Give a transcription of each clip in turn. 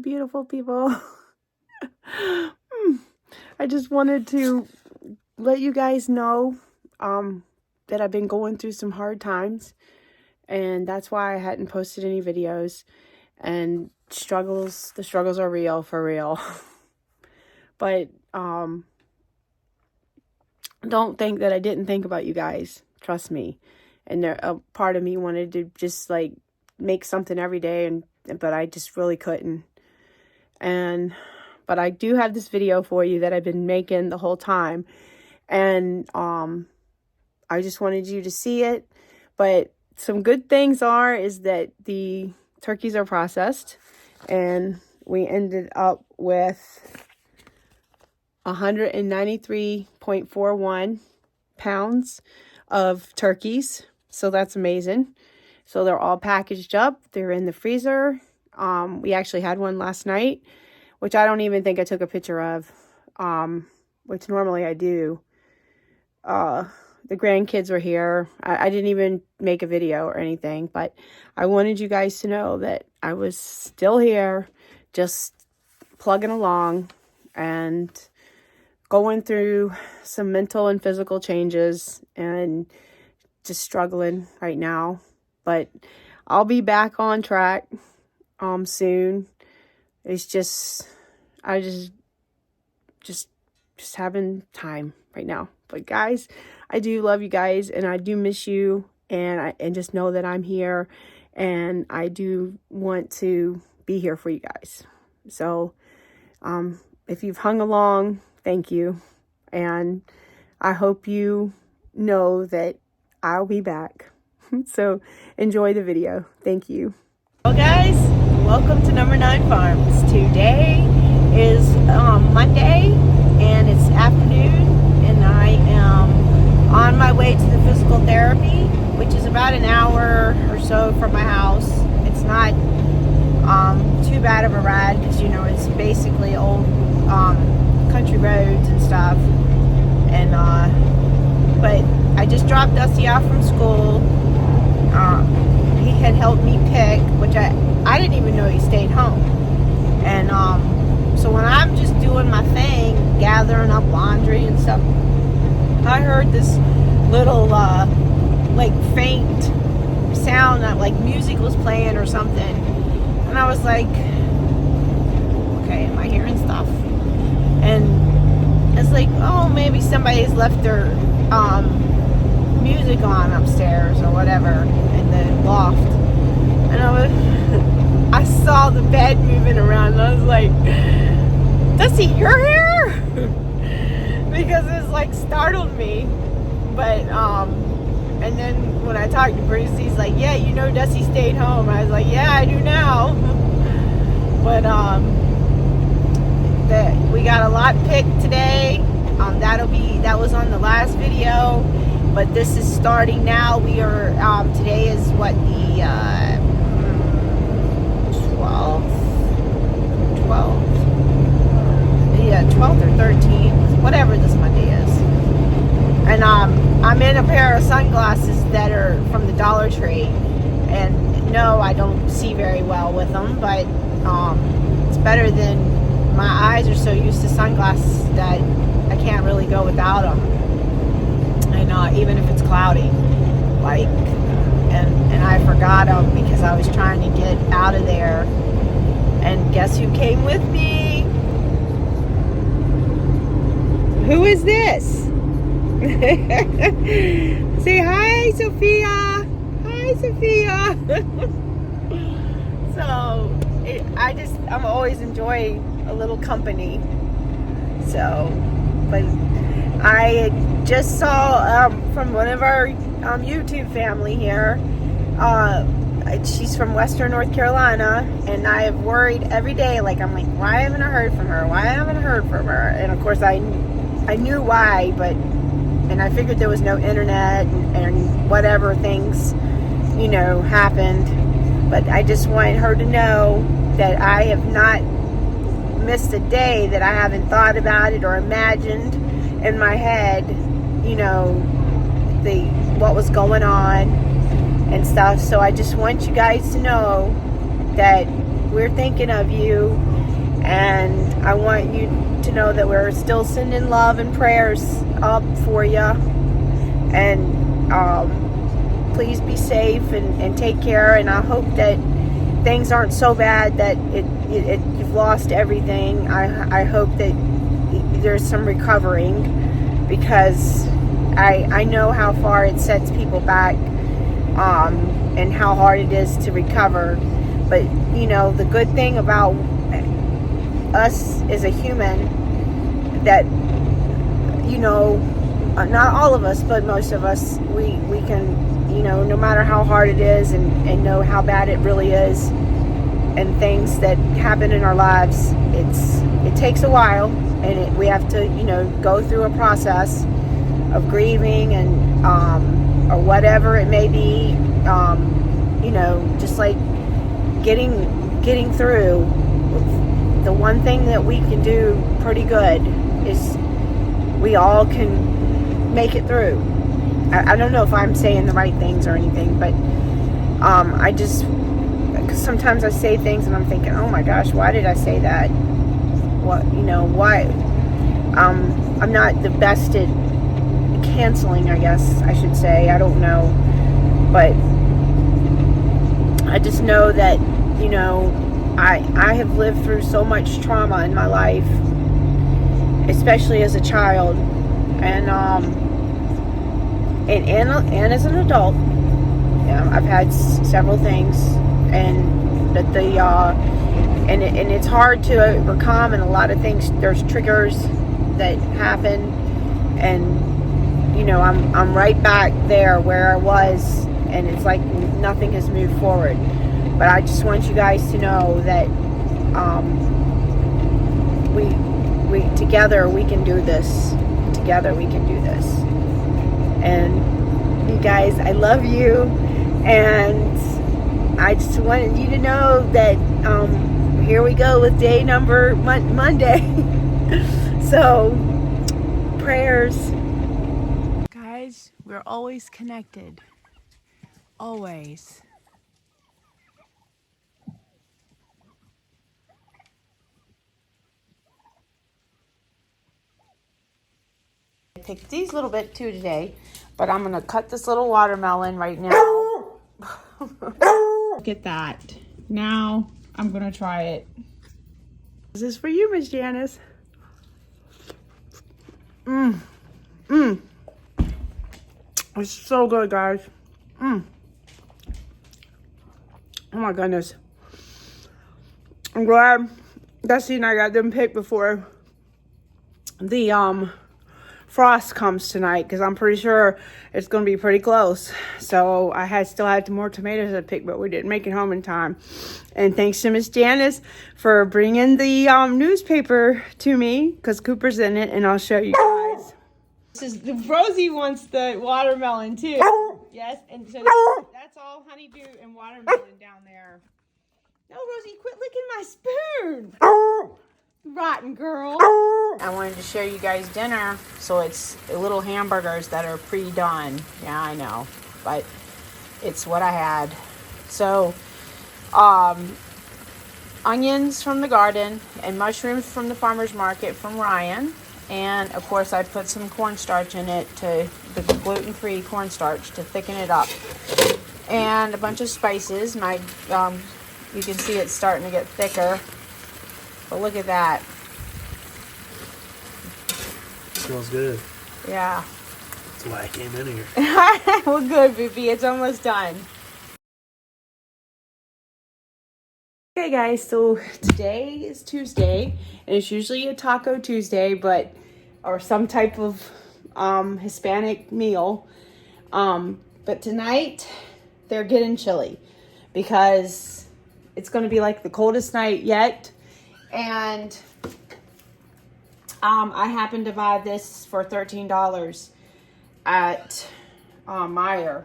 beautiful people. I just wanted to let you guys know that I've been going through some hard times, and that's why I hadn't posted any videos. And the struggles are real, for real. But don't think that I didn't think about you guys. Trust me. And a part of me wanted to just like make something every day, but I just really couldn't. But I do have this video for you that I've been making the whole time, and I just wanted you to see it. But some good things is that the turkeys are processed, and we ended up with 193.41 pounds of turkeys. So that's amazing. So they're all packaged up. They're in the freezer. We actually had one last night, which I don't even think I took a picture of, which normally I do. The grandkids were here. I didn't even make a video or anything, but I wanted you guys to know that I was still here, just plugging along and going through some mental and physical changes and just struggling right now. But I'll be back on track soon. It's just having time right now. But guys, I do love you guys, and I do miss you, and just know that I'm here, and I do want to be here for you guys. So if you've hung along, thank you, and I hope you know that I'll be back. So enjoy the video. Thank you. Well guys, welcome to Number 9 Farms. Today is Monday, and it's afternoon, and I am on my way to the physical therapy, which is about an hour or so from my house. It's not too bad of a ride, because you know it's basically old country roads and stuff. And but I just dropped Dusty off from school. He had helped me pick, which I didn't even know he stayed home. And so when I'm just doing my thing, gathering up laundry and stuff, I heard this little like faint sound that like music was playing or something, and I was like, okay, am I hearing stuff? And it's like, oh, maybe somebody's left their music on upstairs or whatever in the loft. And I saw the bed moving around, and I was like, Dusty, you're here? Because it's like startled me. But and then when I talked to Bruce, he's like, yeah, you know Dusty stayed home. I was like, yeah, I do now. But we got a lot picked today. That was on the last video, but this is starting now. We are today is what, the 12th or 13th, whatever this Monday is. And I'm in a pair of sunglasses that are from the Dollar Tree, and no, I don't see very well with them, but it's better than, my eyes are so used to sunglasses that I can't really go without them. And even if it's cloudy, like, and I forgot them because I was trying to get out of there. And guess who came with me? Who is this? Say hi, Sophia. Hi, Sophia. So I'm always enjoying a little company. So, but I just saw from one of our YouTube family here. She's from Western North Carolina, and I have worried every day. Like, I'm like, why haven't I heard from her? Why haven't I heard from her? And of course, I knew why, and I figured there was no internet and whatever things, you know, happened. But I just wanted her to know that I have not missed a day that I haven't thought about it or imagined in my head, you know, what was going on and stuff. So I just want you guys to know that we're thinking of you, and I want you to know that we're still sending love and prayers up for you. And please be safe and take care. And I hope that things aren't so bad that you've lost everything. I hope that there's some recovering, because I know how far it sets people back, and how hard it is to recover. But you know, the good thing about us as a human, that, you know, not all of us, but most of us, we can, you know, no matter how hard it is, and know how bad it really is, and things that happen in our lives, it takes a while, and we have to, you know, go through a process of grieving, and or whatever it may be, you know, just like getting through. The one thing that we can do pretty good is we all can make it through. I don't know if I'm saying the right things or anything, but I just, because sometimes I say things and I'm thinking, oh my gosh, why did I say that? What, you know, why? I'm not the best at canceling, I guess I should say. I don't know, but I just know that, you know, I have lived through so much trauma in my life, especially as a child, and as an adult. Yeah, I've had several things, and that and it's hard to overcome, and a lot of things, there's triggers that happen, and you know, I'm right back there where I was, and it's like nothing has moved forward. But I just want you guys to know that we together we can do this. Together we can do this. And you guys, I love you, and I just wanted you to know that here we go with day number Monday. So prayers, guys. We're always connected. Always. I picked these little bit too today, but I'm gonna cut this little watermelon right now. Look at that. Now I'm gonna try it. This is for you, Miss Janice. It's so good, guys. Oh my goodness. I'm glad Dusty and I got them picked before the frost comes tonight, because I'm pretty sure it's going to be pretty close. So I still had more tomatoes to pick, but we didn't make it home in time. And thanks to Miss Janice for bringing the newspaper to me, because Cooper's in it, and I'll show you guys. This is Rosie wants the watermelon too. Yes, and so that's all honeydew and watermelon down there. No, Rosie, quit licking my spoon. Rotten girl. I wanted to show you guys dinner. So it's little hamburgers that are pre-done. Yeah, I know, but it's what I had. So onions from the garden and mushrooms from the farmer's market from Ryan. And of course I put some cornstarch in it, to the gluten-free cornstarch, to thicken it up. And a bunch of spices. My you can see it's starting to get thicker. But look at that. Smells good. Yeah. That's why I came in here. Well, good, Boopy. It's almost done. Okay, guys. So today is Tuesday, and it's usually a Taco Tuesday, or some type of Hispanic meal. But tonight they're getting chili, because it's going to be like the coldest night yet. And I happened to buy this for $13 at Meijer.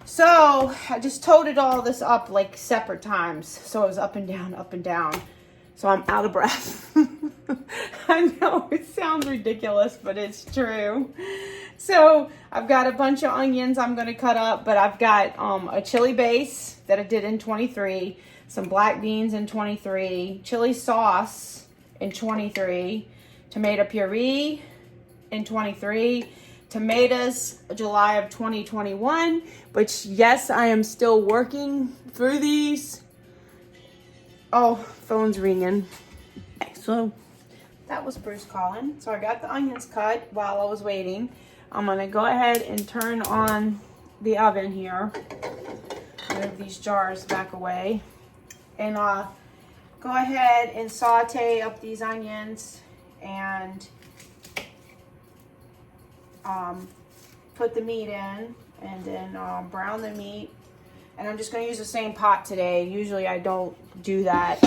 So I just toted all this up like separate times. So it was up and down, up and down. So I'm out of breath. I know it sounds ridiculous, but it's true. So I've got a bunch of onions I'm going to cut up, but I've got a chili base that I did in 23. some black beans in 23, chili sauce in 23, tomato puree in 23, tomatoes July of 2021, which yes, I am still working through these. Oh, phone's ringing. Okay, so that was Bruce calling. So I got the onions cut while I was waiting. I'm gonna go ahead and turn on the oven here. Move these jars back away. And go ahead and saute up these onions and put the meat in, and then brown the meat. And I'm just going to use the same pot today. Usually I don't do that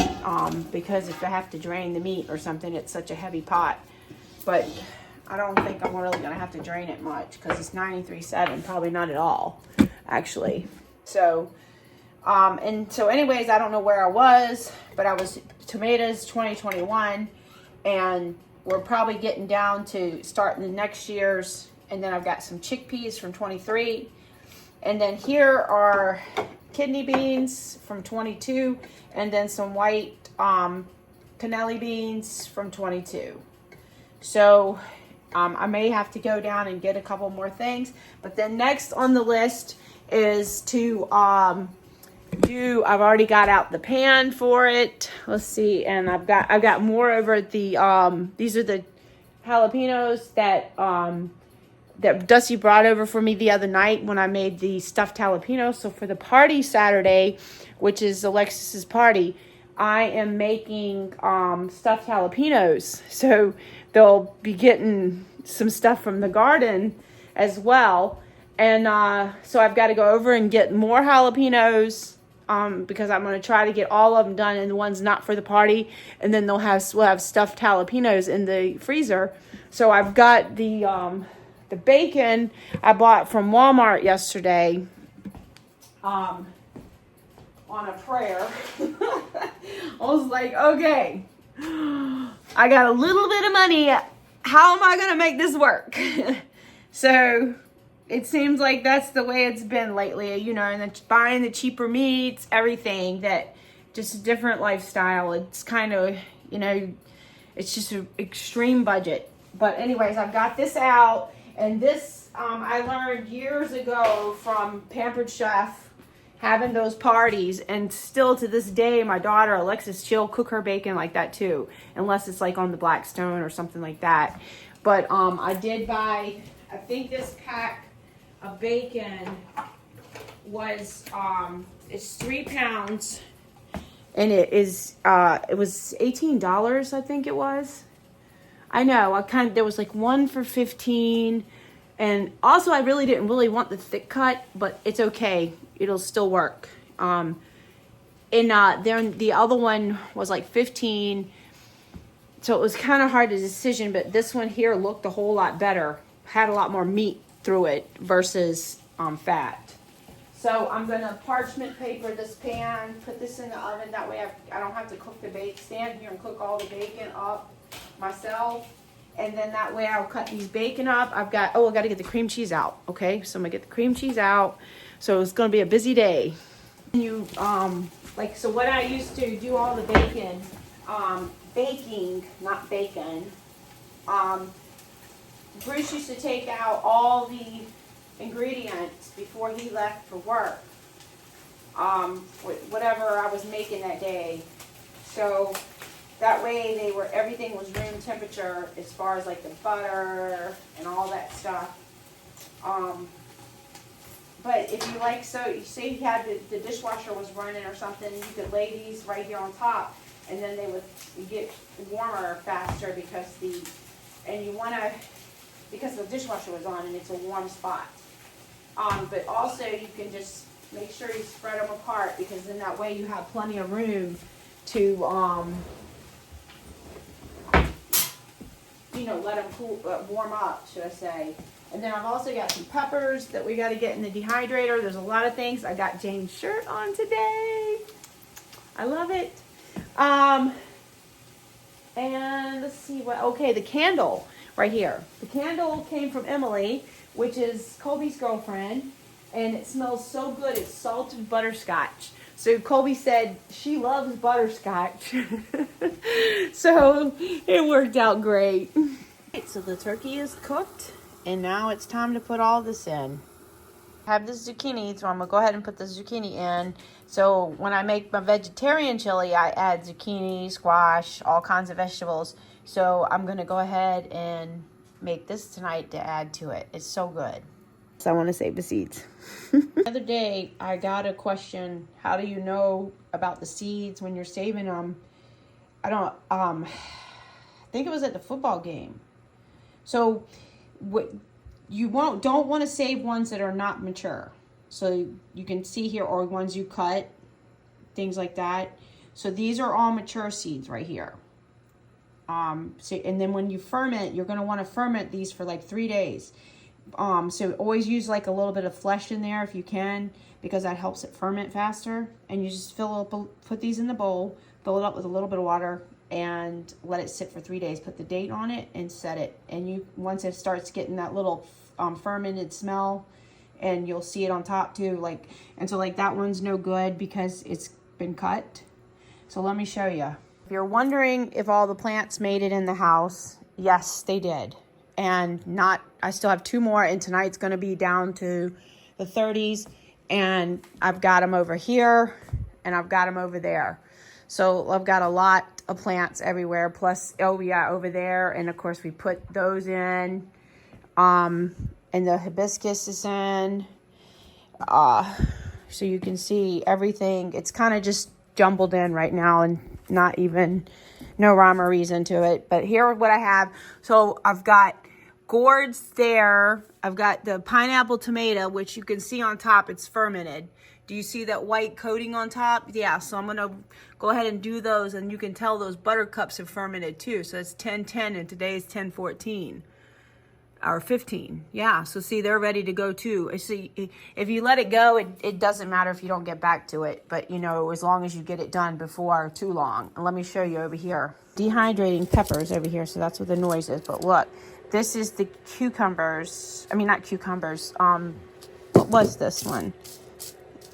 because if I have to drain the meat or something, it's such a heavy pot. But I don't think I'm really going to have to drain it much because it's 93.7, probably not at all, actually. So, so anyways, I don't know where I was, but I was tomatoes 2021, and we're probably getting down to starting the next year's. And then I've got some chickpeas from 23. And then here are kidney beans from 22. And then some white cannelli beans from 22. So I may have to go down and get a couple more things. But then next on the list is to I've already got out the pan for it. Let's see. And I've got more over at the, these are the jalapeños that Dusty brought over for me the other night when I made the stuffed jalapenos. So for the party Saturday, which is Alexis's party, I am making stuffed jalapenos. So they'll be getting some stuff from the garden as well. And so I've got to go over and get more jalapenos because I'm going to try to get all of them done, and the ones not for the party. And then we'll have stuffed jalapenos in the freezer. So I've got the bacon I bought from Walmart yesterday on a prayer. I was like, okay, I got a little bit of money. How am I going to make this work? So it seems like that's the way it's been lately, you know, and then buying the cheaper meats, everything, that just a different lifestyle. It's kind of, you know, it's just an extreme budget. But anyways, I've got this out. And this, I learned years ago from Pampered Chef, having those parties. And still to this day, my daughter, Alexis, she'll cook her bacon like that too. Unless it's like on the Blackstone or something like that. But I did buy, I think this pack of bacon was, it's 3 pounds. And it was $18, I think it was. I know, there was like one for 15, and also I really didn't want the thick cut, but it's okay, it'll still work. And then the other one was like 15, so it was kind of hard to decision, but this one here looked a whole lot better, had a lot more meat through it versus fat. So I'm gonna parchment paper this pan, put this in the oven, that way I don't have to cook the bacon, stand here and cook all the bacon up myself, and then that way I'll cut these bacon up. I got to get the cream cheese out. Okay, so I'm gonna get the cream cheese out. So it's gonna be a busy day. You so what I used to do all the bacon, baking, not bacon. Bruce used to take out all the ingredients before he left for work. Whatever I was making that day, so that way everything was room temperature as far as like the butter and all that stuff. But if you like, so you say you had the dishwasher was running or something, you could lay these right here on top, and then they would get warmer faster because the dishwasher was on and it's a warm spot. But also you can just make sure you spread them apart, because then that way you have plenty of room to let them warm up, should I say. And then I've also got some peppers that we got to get in the dehydrator. There's a lot of things. I got Jane's shirt on today. I love it. And let's see the candle right here. The candle came from Emily, which is Colby's girlfriend, and it smells so good. It's salted butterscotch. So Colby said she loves butterscotch. So it worked out great. So the turkey is cooked, and now it's time to put all this in. I have this zucchini, so I'm gonna go ahead and put the zucchini in. So when I make my vegetarian chili, I add zucchini, squash, all kinds of vegetables. So I'm gonna go ahead and make this tonight to add to it. It's so good. So I want to save the seeds. The other day, I got a question: how do you know about the seeds when you're saving them? I think it was at the football game. So what you don't want to save ones that are not mature. So you can see here, or ones you cut, things like that. So these are all mature seeds right here. So, and then when you ferment, you're going to want to ferment these for like 3 days. So always use like a little bit of flesh in there if you can, because that helps it ferment faster. And you just put these in the bowl, fill it up with a little bit of water, and let it sit for 3 days. Put the date on it and set it. And once it starts getting that little fermented smell, and you'll see it on top too. And so that one's no good because it's been cut. So let me show you. If you're wondering if all the plants made it in the house, yes, they did. And I still have 2 more, and tonight's going to be down to the 30s. And I've got them over here, and I've got them over there. So I've got a lot of plants everywhere. Plus, oh yeah, over there. And of course, we put those in. And the hibiscus is in. So you can see everything. It's kind of just jumbled in right now, and not even no rhyme or reason to it. But here what I have. So I've got gourds there. I've got the pineapple tomato, which you can see on top, it's fermented. Do you see that white coating on top? Yeah, so I'm going to go ahead and do those, and you can tell those buttercups have fermented too. So it's 10:10, and today is 10:14 or 15. Yeah, so see, they're ready to go too. See, if you let it go, it doesn't matter if you don't get back to it. But, as long as you get it done before too long. And let me show you over here. Dehydrating peppers over here, so that's what the noise is. But look, this is the cucumbers. I mean, not cucumbers. What was this one?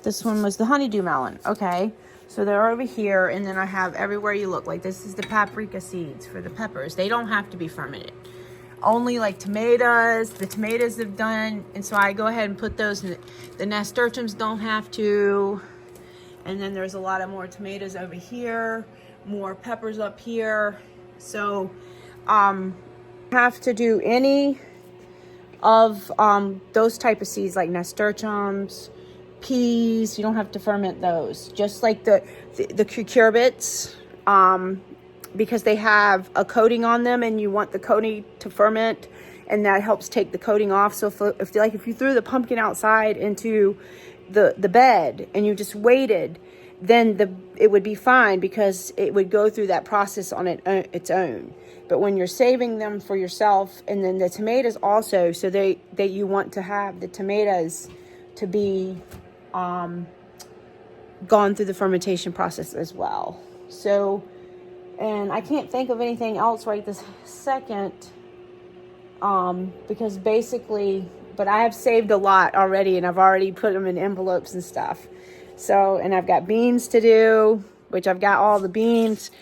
This one was the honeydew melon. Okay, so they're over here, and then I have everywhere you look. Like this is the paprika seeds for the peppers. They don't have to be fermented. Only like tomatoes. The tomatoes have done, and so I go ahead and put those in. The nasturtiums don't have to. And then there's a lot of more tomatoes over here, more peppers up here. So, have to do any of those type of seeds like nasturtiums, peas. You don't have to ferment those. Just like the cucurbits, because they have a coating on them, and you want the coating to ferment, and that helps take the coating off. So if you threw the pumpkin outside into the bed and you just waited, then it would be fine, because it would go through that process on its own. But when you're saving them for yourself, and then the tomatoes also, so you want to have the tomatoes to be gone through the fermentation process as well. So, and I can't think of anything else right this second, because basically, but I have saved a lot already, and I've already put them in envelopes and stuff. So, and I've got beans to do, which I've got all the beans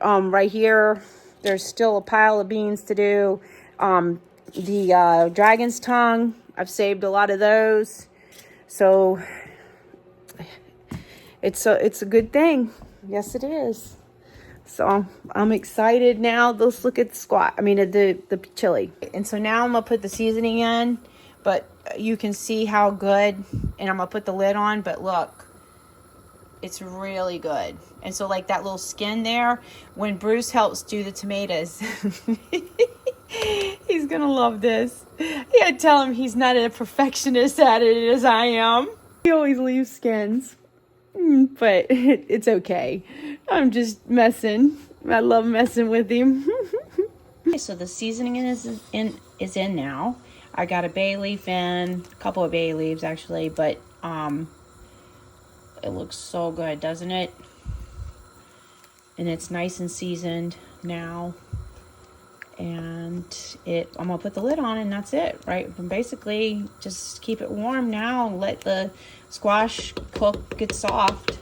right here. There's still a pile of beans to do. The dragon's tongue, I've saved a lot of those. So it's a good thing. Yes, it is. So I'm excited now. Let's look at the chili. And so now I'm gonna put the seasoning in, but you can see how good, and I'm gonna put the lid on, but look, it's really good. And so like that little skin there, when Bruce helps do the tomatoes, he's gonna love this. Yeah, tell him he's not a perfectionist at it as I am. He always leaves skins, but it's okay. I'm just messing. I love messing with him. Okay, so the seasoning is in now. I got a bay leaf in, a couple of bay leaves actually, but it looks so good, doesn't it? And it's nice and seasoned now. And I'm gonna put the lid on, and that's it, right? And basically just keep it warm now and let the squash get soft.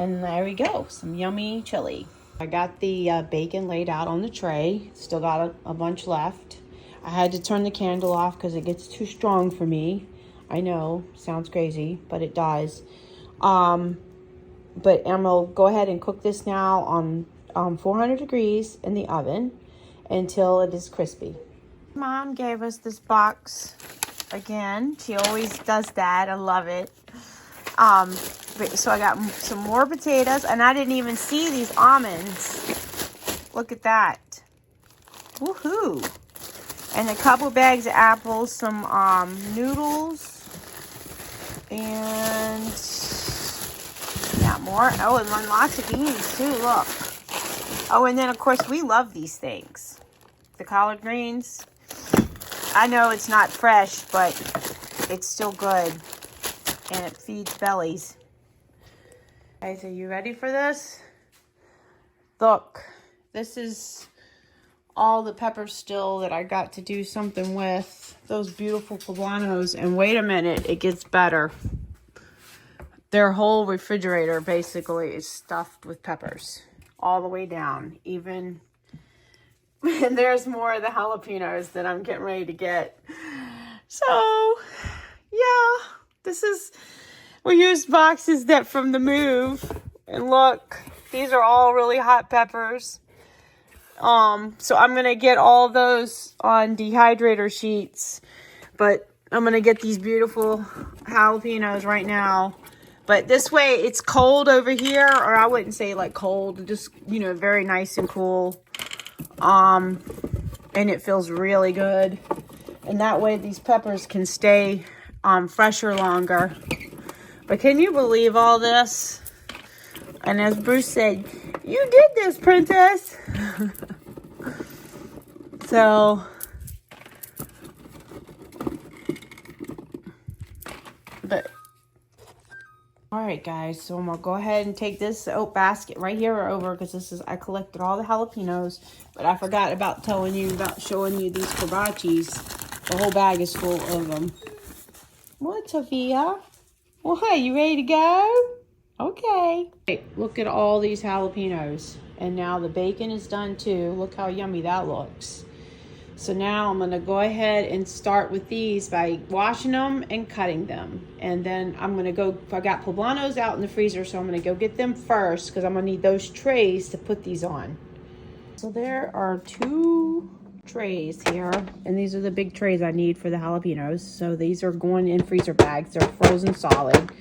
And there we go, some yummy chili. I got the bacon laid out on the tray. Still got a bunch left. I had to turn the candle off because it gets too strong for me. I know, sounds crazy, but it does. But I'm gonna go ahead and cook this now on 400 degrees in the oven until it is crispy. Mom gave us this box again. She always does that. I love it. So I got some more potatoes, and I didn't even see these almonds. Look at that. Woohoo. And a couple bags of apples, some noodles, and yeah, more. Oh, and then lots of beans too, look. Oh, and then of course we love these things. The collard greens. I know it's not fresh, but it's still good. And it feeds bellies. Guys, are you ready for this? Look, this is all the peppers still that I got to do something with. Those beautiful poblanos. And wait a minute, it gets better. Their whole refrigerator basically is stuffed with peppers. All the way down. Even, and there's more of the jalapeños that I'm getting ready to get. So, yeah. This is, we used boxes that from the move. And look, these are all really hot peppers. So I'm going to get all those on dehydrator sheets. But I'm going to get these beautiful jalapeños right now. But this way it's cold over here. Or I wouldn't say like cold. Just, you know, very nice and cool. And it feels really good. And that way these peppers can stay fresher longer. But can you believe all this? And as Bruce said, you did this, princess. So, but all right, guys. So I'm gonna go ahead and take this oat basket right here over because this is I collected all the jalapeños, but I forgot about showing you these kibachis. The whole bag is full of them. What, Sophia? Well, hey, you ready to go? Okay. Hey, look at all these jalapeños. And now the bacon is done too. Look how yummy that looks. So now I'm going to go ahead and start with these by washing them and cutting them. And then I'm going to go, I got poblanos out in the freezer, so I'm going to go get them first because I'm going to need those trays to put these on. So there are 2 trays here, and these are the big trays I need for the jalapeños. So these are going in freezer bags. They're frozen solid.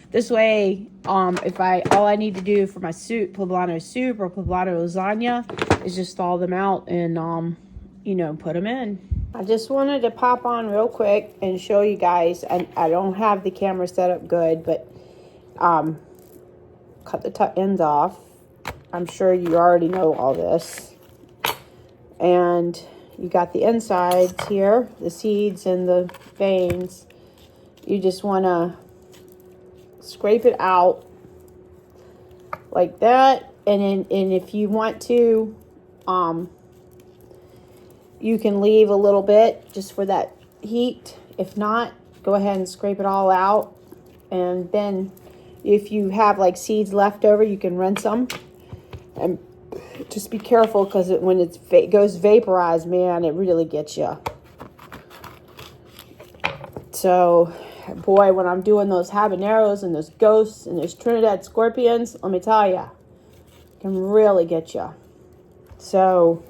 This way, if all I need to do for my soup, poblano soup or poblano lasagna, is just thaw them out and you know, put them in. I just wanted to pop on real quick and show you guys. I don't have the camera set up good, but cut the ends off. I'm sure you already know all this. And you got the insides here, the seeds and the veins. You just want to scrape it out like that. And if you want to, you can leave a little bit just for that heat. If not, go ahead and scrape it all out. And then if you have like seeds left over, you can rinse them. And just be careful because when it goes vaporized, man, it really gets you. So, boy, when I'm doing those habaneros and those ghosts and those Trinidad scorpions, let me tell you, can really get you. So,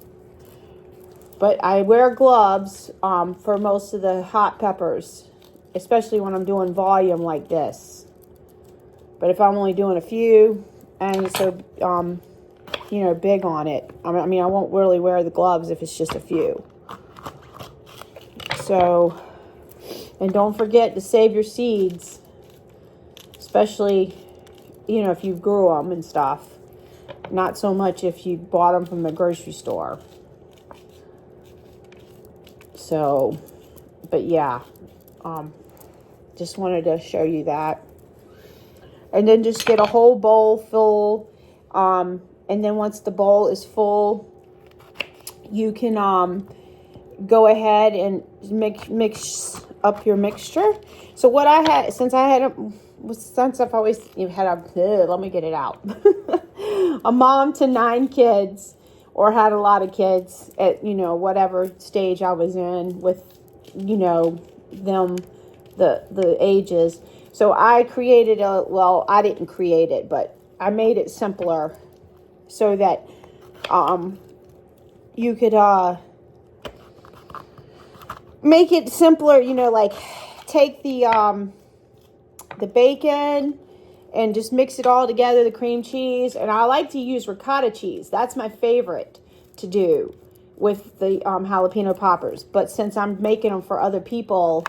but I wear gloves for most of the hot peppers, especially when I'm doing volume like this. But if I'm only doing a few and so, you know, big on it, I mean, I won't really wear the gloves if it's just a few. So, and don't forget to save your seeds, especially, you know, if you grew them and stuff. Not so much if you bought them from the grocery store. So, but yeah, just wanted to show you that. And then just get a whole bowl full. And then once the bowl is full, you can go ahead and mix up your mixture. So what I had, since I had since I've always had let me get it out. A mom to 9 kids, or had a lot of kids at, whatever stage I was in with, them, the ages. So I created I didn't create it, but I made it simpler so that you could make it simpler, like take the bacon and just mix it all together, the cream cheese. And I like to use ricotta cheese. That's my favorite to do with the jalapeno poppers. But since I'm making them for other people,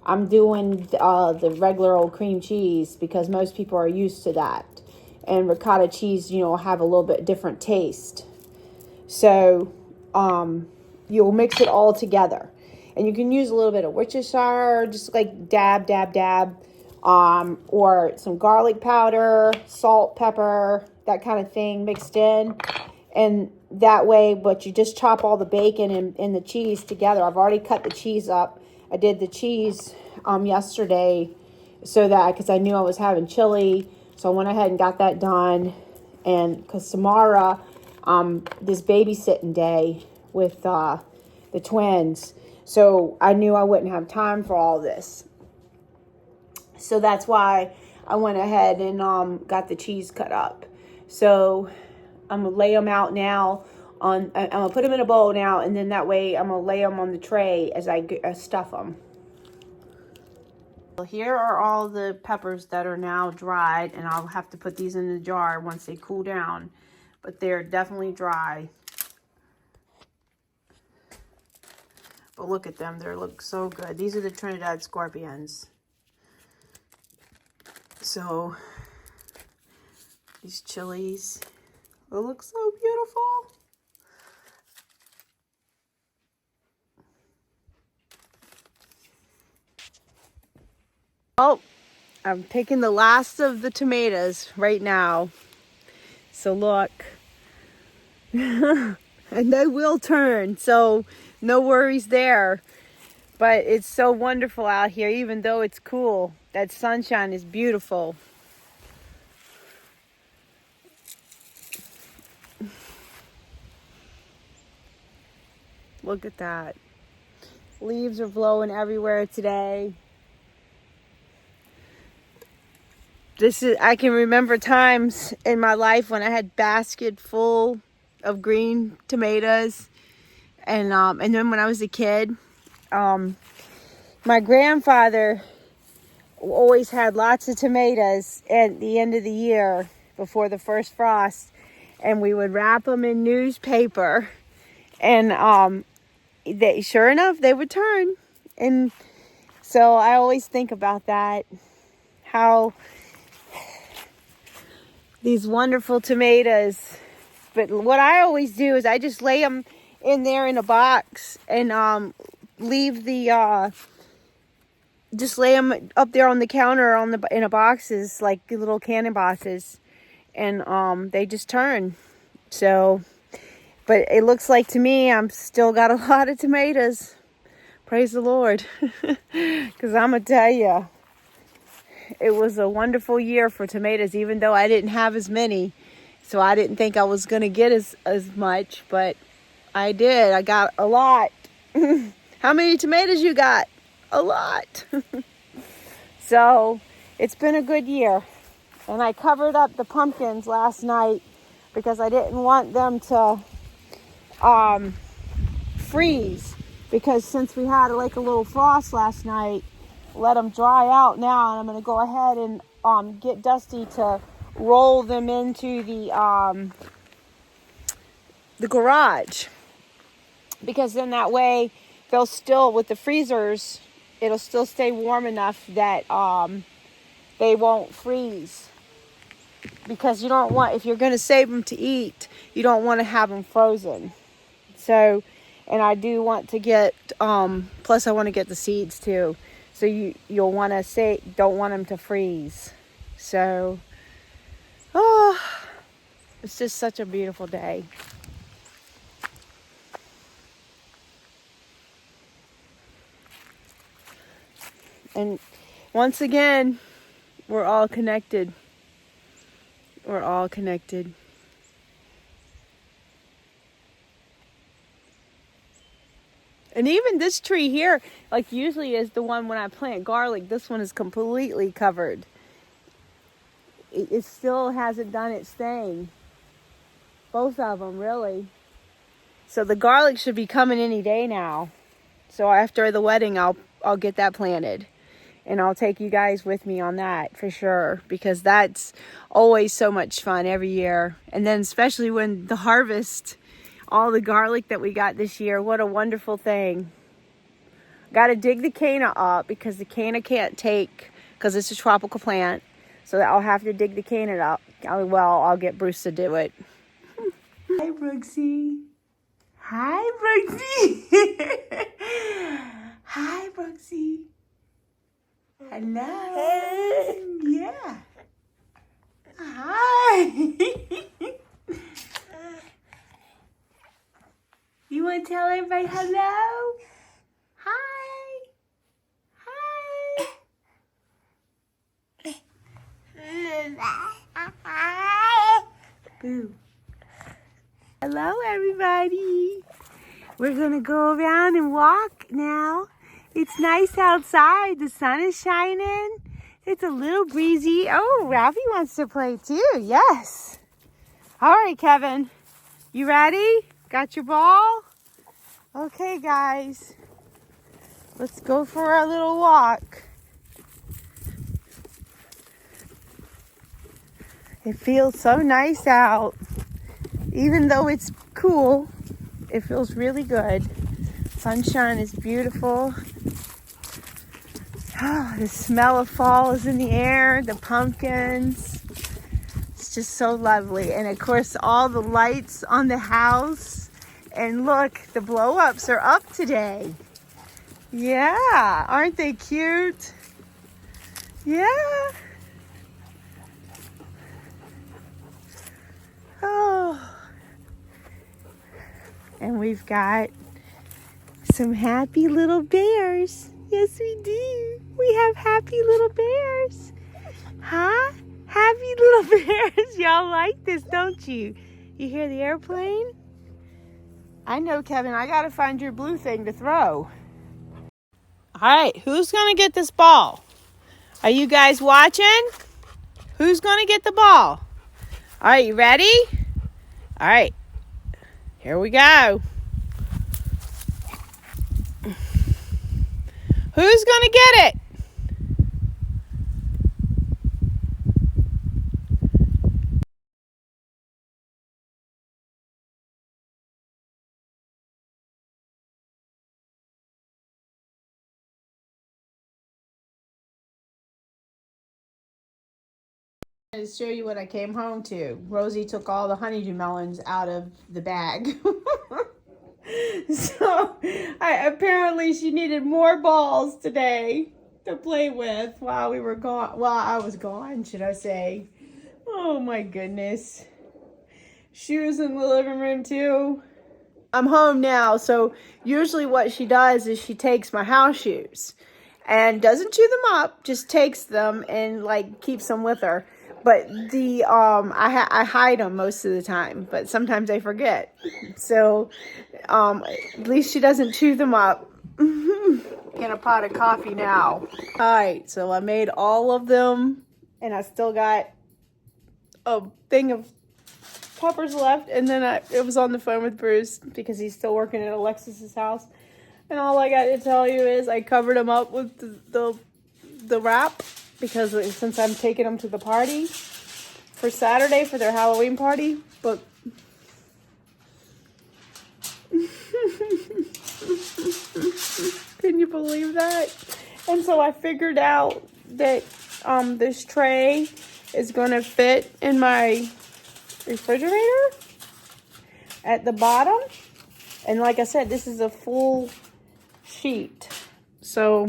I'm doing the regular old cream cheese because most people are used to that. And ricotta cheese, have a little bit different taste. So you'll mix it all together. And you can use a little bit of Worcestershire, just like dab, dab, dab. Or some garlic powder, salt, pepper, that kind of thing mixed in. And that way, but you just chop all the bacon and the cheese together. I've already cut the cheese up. I did the cheese yesterday because I knew I was having chili. So I went ahead and got that done. And because tomorrow, this babysitting day with the twins. So I knew I wouldn't have time for all this. So that's why I went ahead and got the cheese cut up. So I'm going to lay them out now. I'm going to put them in a bowl now, and then that way I'm going to lay them on the tray as I stuff them. Well, here are all the peppers that are now dried, and I'll have to put these in the jar once they cool down. But they're definitely dry. But look at them. They look so good. These are the Trinidad scorpions. So, these chilies, they look so beautiful. Oh, I'm picking the last of the tomatoes right now. So look, and they will turn, so no worries there. But it's so wonderful out here, even though it's cool. That sunshine is beautiful. Look at that. Leaves are blowing everywhere today. I can remember times in my life when I had basket full of green tomatoes. And then when I was a kid, my grandfather always had lots of tomatoes at the end of the year before the first frost, and we would wrap them in newspaper, and sure enough they would turn. And so I always think about that, how these wonderful tomatoes. But what I always do is I just lay them in there in a box and leave the just lay them up there on the counter in a boxes, like little cannon boxes, and they just turn. So, but it looks like to me I'm still got a lot of tomatoes. Praise the Lord. Because I'm gonna tell you, it was a wonderful year for tomatoes, even though I didn't have as many. So I didn't think I was gonna get as much, but I did. I got a lot. How many tomatoes you got? A lot. So it's been a good year. And I covered up the pumpkins last night because I didn't want them to freeze, because since we had like a little frost last night, let them dry out now. And I'm going to go ahead and get Dusty to roll them into the garage, because then that way they'll still, with the freezers, it'll still stay warm enough that they won't freeze. Because you don't want, if you're going to save them to eat, you don't want to have them frozen. So, and I do want to get, plus I want to get the seeds too. So you'll want to say, don't want them to freeze. So, it's just such a beautiful day. And once again, We're all connected. We're all connected. And even this tree here, like usually is the one when I plant garlic, this one is completely covered. It still hasn't done its thing. Both of them, really. So the garlic should be coming any day now. So after the wedding, I'll get that planted. And I'll take you guys with me on that for sure. Because that's always so much fun every year. And then especially when the harvest, all the garlic that we got this year, what a wonderful thing. Got to dig the canna up because the canna can't take, because it's a tropical plant. So I'll have to dig the canna up. I'll get Bruce to do it. Hi, Brooksy. Hi, Brooksy. Hi, Brooksy. Hello. Yeah. Hi. You want to tell everybody hello? Hi. Hi. Boo. Hello, everybody. We're going to go around and walk now. It's nice outside. The sun is shining. It's a little breezy. Oh, Ralphie wants to play too. Yes. All right, Kevin. You ready? Got your ball? Okay, guys. Let's go for our little walk. It feels so nice out. Even though it's cool, it feels really good. Sunshine is beautiful. Oh, the smell of fall is in the air, the pumpkins. It's just so lovely. And of course, all the lights on the house. And look, the blow-ups are up today. Yeah, aren't they cute? Yeah. Oh. And we've got some happy little bears. Yes, we do. We have happy little bears. Huh? Happy little bears. Y'all like this, don't you? You hear the airplane? I know, Kevin. I got to find your blue thing to throw. All right. Who's going to get this ball? Are you guys watching? Who's going to get the ball? All right. You ready? All right. Here we go. Who's going to get it? To show you what I came home to. Rosie took all the honeydew melons out of the bag. So apparently she needed more balls today to play with while we were gone. Well, I was gone, should I say. Oh my goodness. She was in the living room too. I'm home now, so usually what she does is she takes my house shoes and doesn't chew them up, just takes them and like keeps them with her. But the I hide them most of the time, but sometimes I forget. So at least she doesn't chew them up. Get a pot of coffee now. All right, so I made all of them, and I still got a thing of poppers left. And then it was on the phone with Bruce because he's still working at Alexis's house. And all I got to tell you is I covered them up with the wrap. Because since I'm taking them to the party for Saturday for their Halloween party, but can you believe that? And so I figured out that this tray is going to fit in my refrigerator at the bottom. And like I said, this is a full sheet. So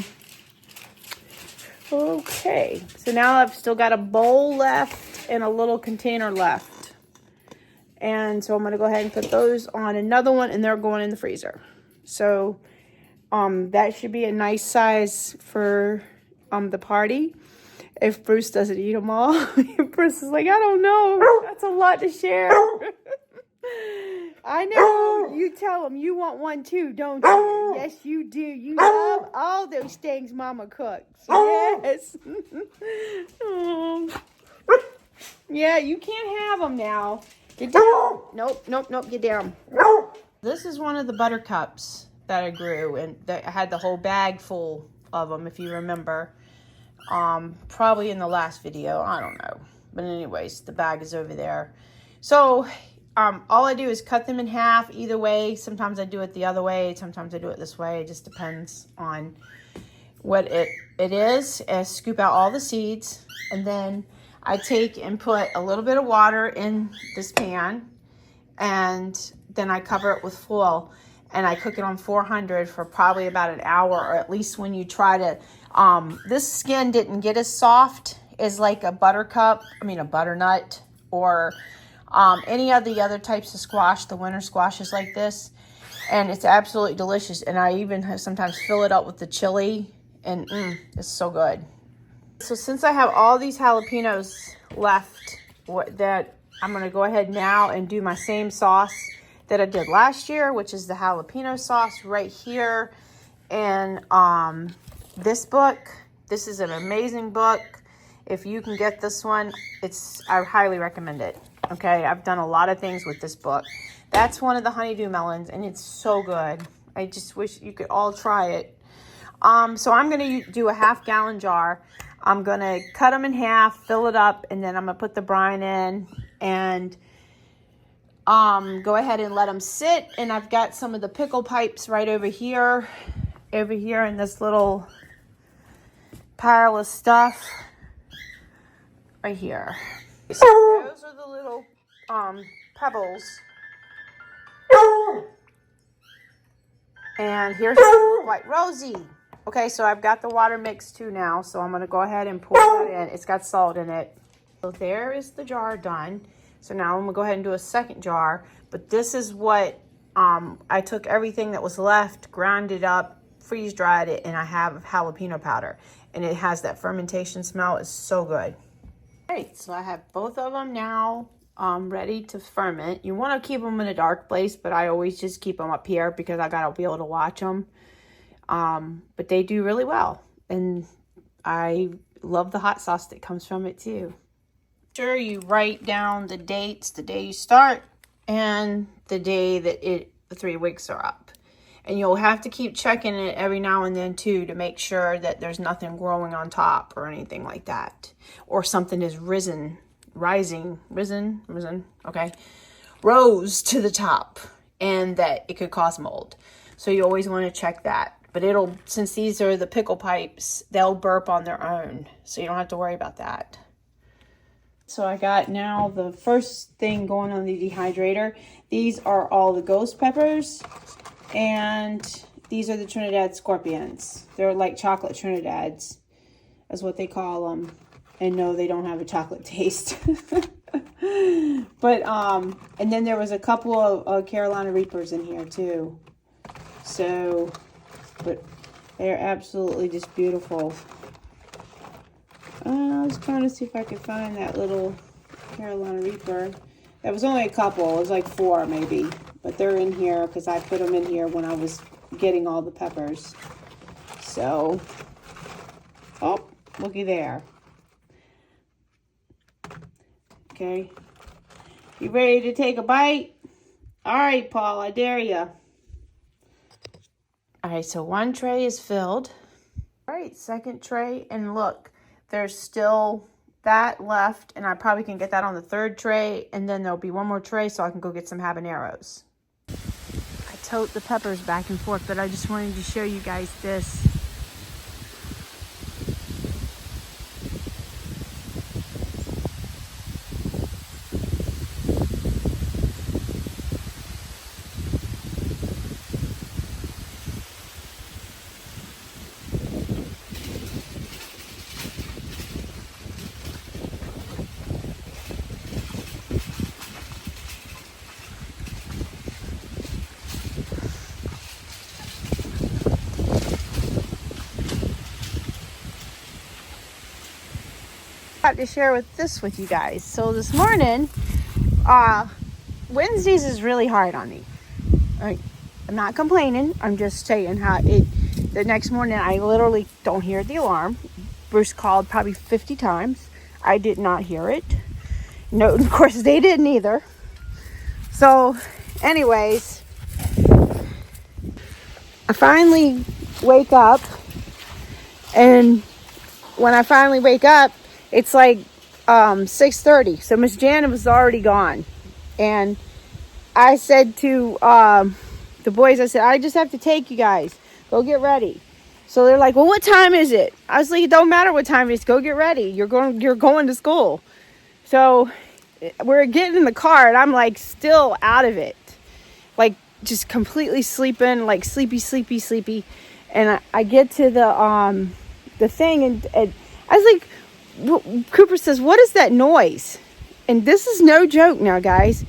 okay, so now I've still got a bowl left and a little container left. And so I'm going to go ahead and put those on another one, and they're going in the freezer. So that should be a nice size for the party. if Bruce doesn't eat them all. Bruce is like, I don't know. That's a lot to share. I know. You tell him you want one too, don't you? Yes, you do. You love all those things Mama cooks. Yes. Yeah, you can't have them now. Get down. Nope, nope, nope. Get down. This is one of the buttercups that I grew, and I had the whole bag full of them, if you remember. Probably in the last video. I don't know. But anyways, the bag is over there. So, all I do is cut them in half either way. Sometimes I do it the other way. Sometimes I do it this way. It just depends on what it is. I scoop out all the seeds, and then I take and put a little bit of water in this pan, and then I cover it with foil, and I cook it on 400 for probably about an hour, or at least when you try to, this skin didn't get as soft as like a buttercup, a butternut, or any of the other types of squash, the winter squashes like this, and it's absolutely delicious. And I even sometimes fill it up with the chili, and it's so good. So since I have all these jalapenos left, that I'm going to go ahead now and do my same sauce that I did last year, which is the jalapeno sauce right here. And this book, this is an amazing book. If you can get this one, I highly recommend it. Okay, I've done a lot of things with this book. That's one of the honeydew melons, and it's so good. I just wish you could all try it. So I'm going to do a half-gallon jar. I'm going to cut them in half, fill it up, and then I'm going to put the brine in and go ahead and let them sit. And I've got some of the pickle pipes right over here in this little pile of stuff right here. So those are the little pebbles. And here's white rosy. Okay, so I've got the water mixed too now, so I'm going to go ahead and pour that in. It's got salt in it. So there is the jar done. So now I'm going to go ahead and do a second jar. But this is what, I took everything that was left, ground it up, freeze dried it, and I have jalapeno powder. And it has that fermentation smell. It's so good. All right, so I have both of them now ready to ferment. You want to keep them in a dark place, but I always just keep them up here because I got to be able to watch them. But they do really well, and I love the hot sauce that comes from it too. Sure, you write down the dates, the day you start, and the day that the 3 weeks are up. And you'll have to keep checking it every now and then too, to make sure that there's nothing growing on top or anything like that, or something is rose to the top, and that it could cause mold. So you always want to check that. But since these are the pickle pipes, they'll burp on their own. So you don't have to worry about that. So I got now the first thing going on the dehydrator. These are all the ghost peppers. And these are the Trinidad scorpions. They're like chocolate Trinidad's, is what they call them. And no, they don't have a chocolate taste. But, and then there was a couple of Carolina Reapers in here too. So, but they're absolutely just beautiful. I was trying to see if I could find that little Carolina Reaper. That was only a couple. It was like 4 maybe. But they're in here because I put them in here when I was getting all the peppers. So, oh, looky there. Okay. You ready to take a bite? All right, Paul, I dare you. All right, so one tray is filled. All right, second tray, and look, there's still that left, and I probably can get that on the third tray, and then there'll be one more tray so I can go get some habaneros. I tote the peppers back and forth, but I just wanted to show you guys this. have to share with you guys. So this morning, Wednesdays is really hard on me. I'm not complaining. I'm just saying how the next morning I literally don't hear the alarm. Bruce called probably 50 times. I did not hear it. No, of course they didn't either. So anyways, I finally wake up, and when I finally wake up, it's like 6:30. So Miss Janet was already gone. And I said to the boys, I said, I just have to take you guys. Go get ready. So they're like, well, what time is it? I was like, it don't matter what time it is. Go get ready. You're going to school. So we're getting in the car, and I'm like still out of it. Like just completely sleeping, like sleepy. And I get to the thing, and I was like, Cooper says, what is that noise? And this is no joke now, guys.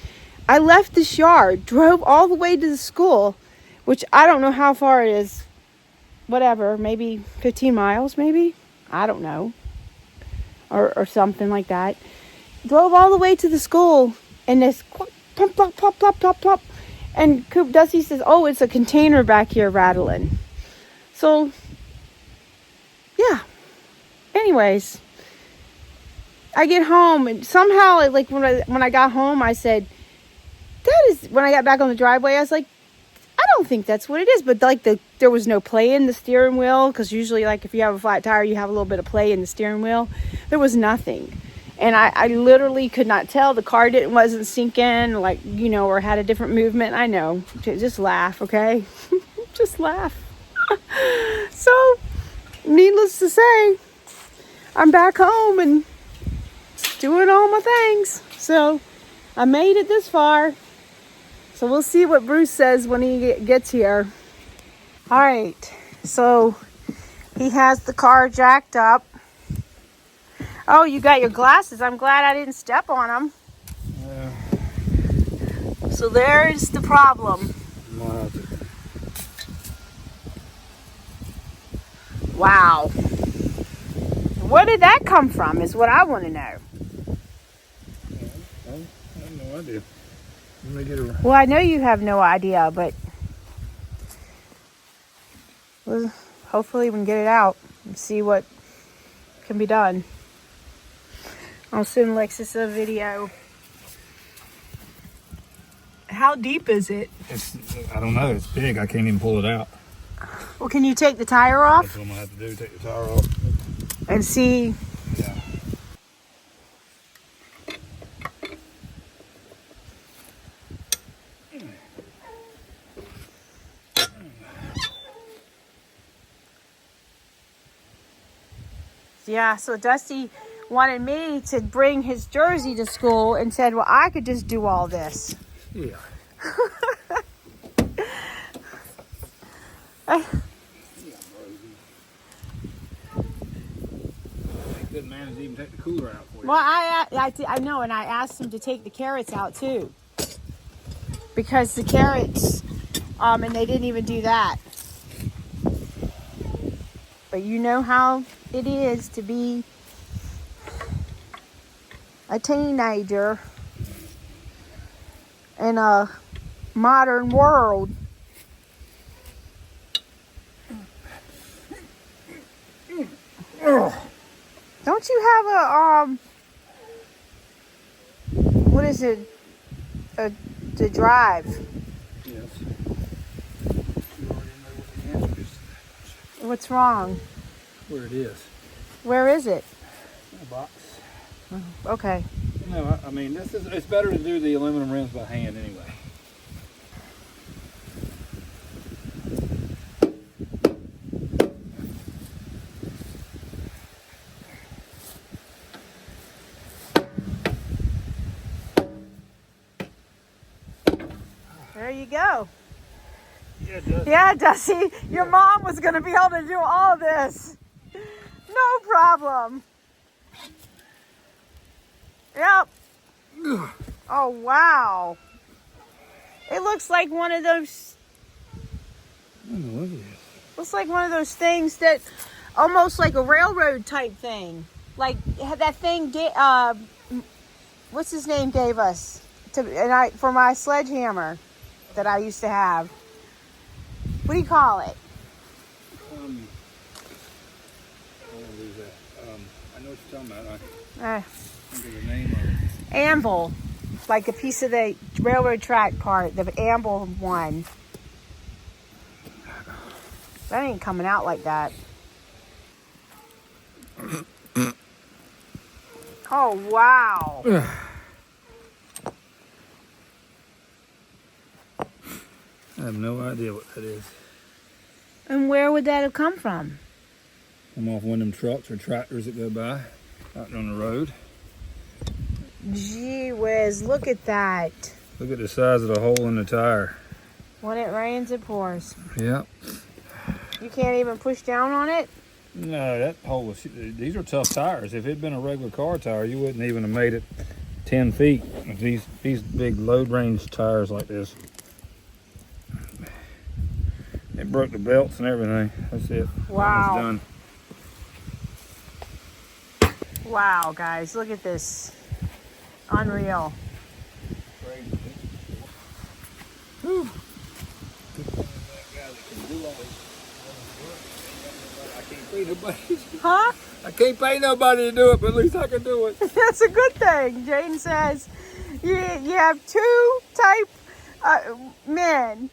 I left this yard, drove all the way to the school, which I don't know how far it is. Whatever, maybe 15 miles, maybe? I don't know. Or something like that. Drove all the way to the school, and this plop, plop, plop, plop, plop, plop. And Dusty says, oh, it's a container back here rattling. So, yeah. Anyways, I get home, and somehow, like when I got home, I said, when I got back on the driveway, I was like, I don't think that's what it is. But like there was no play in the steering wheel, because usually like if you have a flat tire, you have a little bit of play in the steering wheel. There was nothing. And I literally could not tell. The car wasn't sinking, like, or had a different movement. I know. Just laugh, okay? Just laugh. So, needless to say, I'm back home and doing all my things. So, I made it this far. So, we'll see what Bruce says when he gets here. All right. So, he has the car jacked up. Oh, you got your glasses. I'm glad I didn't step on them. Yeah. So there's the problem. Wow. Where did that come from is what I want to know. I have no idea. Let me get her. Well, I know you have no idea, but hopefully we can get it out and see what can be done. I'll send Lexus a video. How deep is it? I don't know. It's big. I can't even pull it out. Well, can you take the tire off? That's what I'm going to have to do. Take the tire off. And see. Yeah. Yeah, so Dusty wanted me to bring his jersey to school and said, well, I could just do all this. Yeah. Good man is even take the cooler out for you. Well, I know, and I asked him to take the carrots out too. Because the carrots, and they didn't even do that. But you know how it is to be a teenager in a modern world. Don't you have a what is it? The drive? Yes. You already know what the answer is. What's wrong? Where it is. Where is it? A box. Okay. No, I mean, it's better to do the aluminum rims by hand anyway. There you go. Yeah, Dusty, your mom was going to be able to do all this. No problem. Yep. Oh, wow. It looks like one of those... I don't know what it is. Looks like one of those things that... Almost like a railroad type thing. like that thing. What's his name gave us for my sledgehammer that I used to have. What do you call it? I don't lose that. I know what you're talking about. I think of the name of it. Anvil, like a piece of the railroad track part, the anvil one. That ain't coming out like that. Oh, wow. I have no idea what that is. And where would that have come from? I'm off one of them trucks or tractors that go by out on the road. Gee whiz, look at that. Look at the size of the hole in the tire. When it rains, it pours. Yep. You can't even push down on it? No, that hole was, these are tough tires. If it had been a regular car tire, you wouldn't even have made it 10 feet. These big load range tires like this. It broke the belts and everything. That's it. Wow. Almost done. Wow, guys, look at this. Unreal. Crazy. Whew. I can't pay nobody. Huh? I can't pay nobody to do it, but at least I can do it. That's a good thing. Jaden says you have two type men.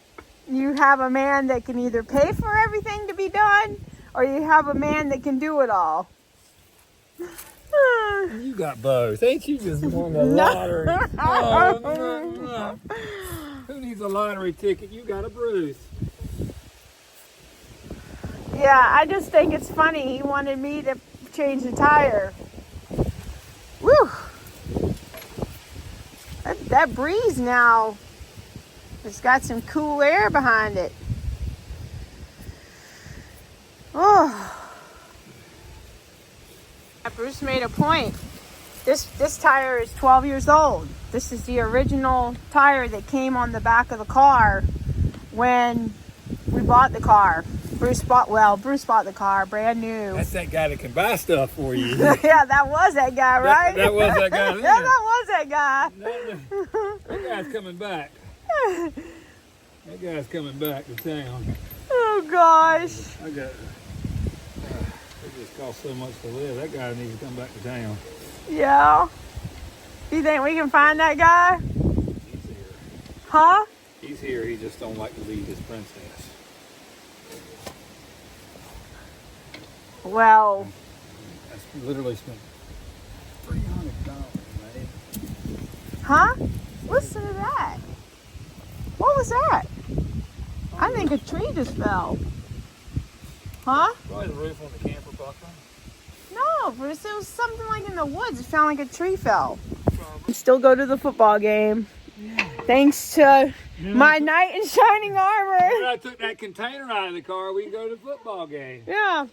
You have a man that can either pay for everything to be done, or you have a man that can do it all. You got both. Ain't you just won the lottery? Oh, no. Who needs a lottery ticket? You got a Bruce. Yeah, I just think it's funny. He wanted me to change the tire. Woo! That breeze now, it's got some cool air behind it. Oh. Bruce made a point. This tire is 12 years old. This is the original tire that came on the back of the car when we bought the car. Bruce bought the car brand new. That's that guy that can buy stuff for you. Yeah, that was that guy, right? That was that guy. Yeah, that was that guy. That guy's coming back. That guy's coming back to town. Oh gosh. It just costs so much to live. That guy needs to come back to town. Yeah. You think we can find that guy? He's here. Huh? He's here. He just don't like to leave his princess. Well. That's literally spent $300, man. Huh? Listen to that. What was that? I think a tree just fell. Huh? Probably the roof on the camper buckling. No, Bruce, it was something like in the woods. It sounded like a tree fell. Still go to the football game. Thanks to my knight in shining armor. I took that container out of the car. We can go to the football game. Yeah.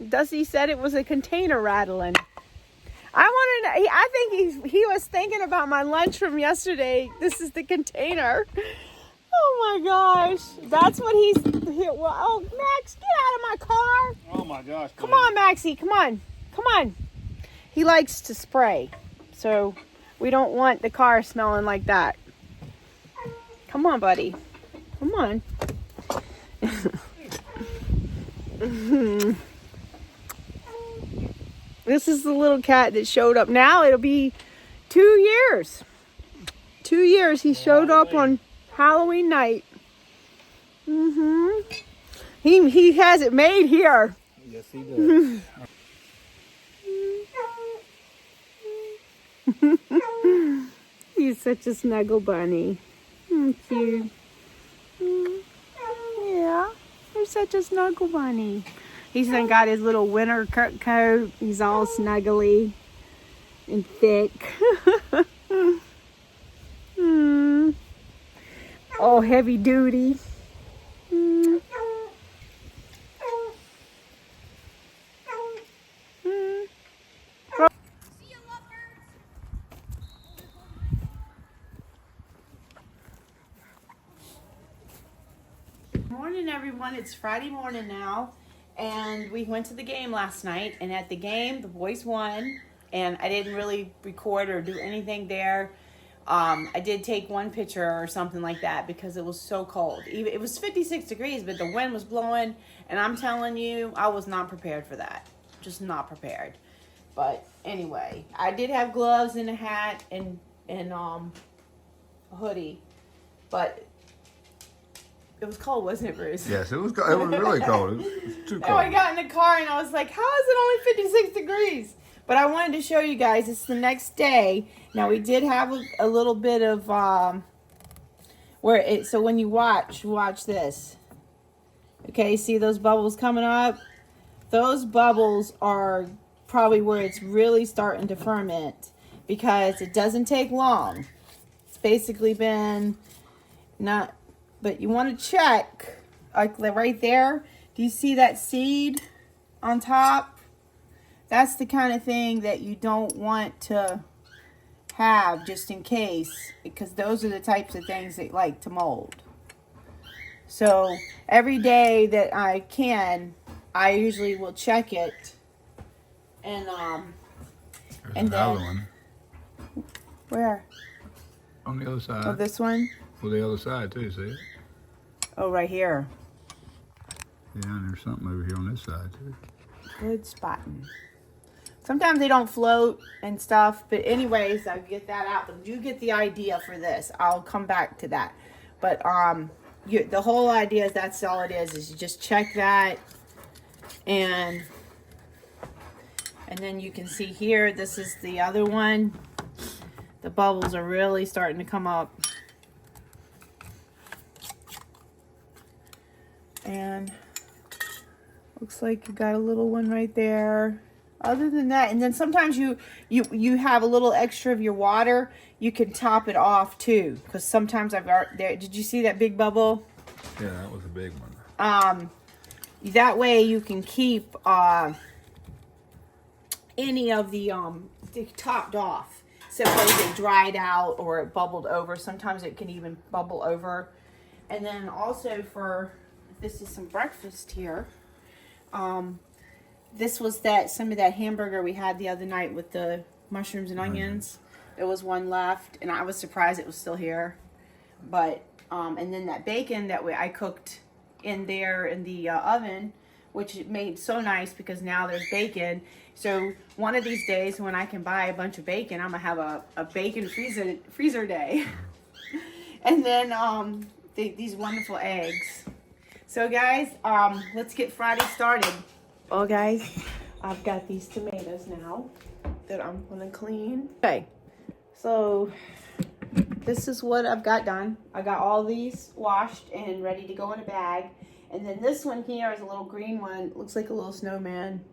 Dusty said it was a container rattling. I think he was thinking about my lunch from yesterday. This is the container. Oh my gosh. That's what oh, Max, get out of my car. Oh my gosh. Come on, Maxie. Come on. Come on. He likes to spray. So we don't want the car smelling like that. Come on, buddy. Come on. This is the little cat that showed up. Now it'll be 2 years. 2 years he showed up on Halloween night. He has it made here. Yes, he does. He's such a snuggle bunny. Cute. Yeah, you're such a snuggle bunny. He's got his little winter coat. He's all snuggly and thick. All heavy duty. Morning, everyone. It's Friday morning now, And we went to the game last night, and at the game, the boys won, and I didn't really record or do anything there. I did take one picture or something like that because it was so cold. It was 56 degrees, but the wind was blowing, and I'm telling you, I was not prepared for that. Just not prepared. But anyway, I did have gloves and a hat and a hoodie, but it was cold, wasn't it, Bruce? Yes, it was. It was really cold. It was too cold. And I got in the car and I was like, how is it only 56 degrees? But I wanted to show you guys, it's the next day. Now we did have a little bit of, so when you watch this. Okay, see those bubbles coming up? Those bubbles are probably where it's really starting to ferment because it doesn't take long. It's basically been but you want to check, like right there. Do you see that seed on top? That's the kind of thing that you don't want to have just in case, because those are the types of things that like to mold. So every day that I can, I usually will check it. And There's and another then one where? on the other side. Oh, this one? Well, the other side too. See it? Oh, right here. Yeah, and there's something over here on this side too. Good spotting. Sometimes they don't float and stuff, but anyways, I'll get that out. But you get the idea for this. I'll come back to that. But the whole idea is that's all it is you just check that, and then you can see here, this is the other one. The bubbles are really starting to come up. And looks like you got a little one right there. Other than that, and then sometimes you have a little extra of your water, you can top it off too, because sometimes I've got there. Did you see that big bubble? Yeah, that was a big one. That way you can keep any of the topped off. Suppose it dried out or it bubbled over. Sometimes it can even bubble over. And then also this is some breakfast here. This was some of that hamburger we had the other night with the mushrooms and onions. There was one left, and I was surprised it was still here. But and then that bacon that I cooked in there in the oven, which it made so nice because now there's bacon. So one of these days when I can buy a bunch of bacon, I'm gonna have a bacon freezer day. And then these wonderful eggs. So guys, let's get Friday started. Well guys, I've got these tomatoes now that I'm gonna clean. Okay, so this is what I've got done. I got all these washed and ready to go in a bag. And then this one here is a little green one. Looks like a little snowman.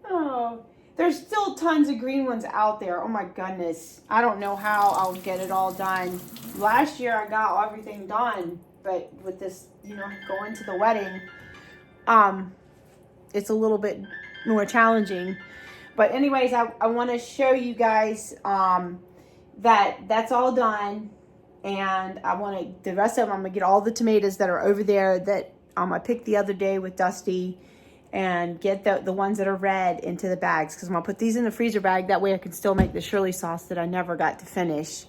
Oh, there's still tons of green ones out there. Oh my goodness. I don't know how I'll get it all done. Last year I got everything done, but with this, going to the wedding, it's a little bit more challenging. But anyways, I want to show you guys that's all done. And the rest of them, I'm going to get all the tomatoes that are over there that I picked the other day with Dusty, and get the ones that are red into the bags, because I'm going to put these in the freezer bag. That way I can still make the Shirley sauce that I never got to finish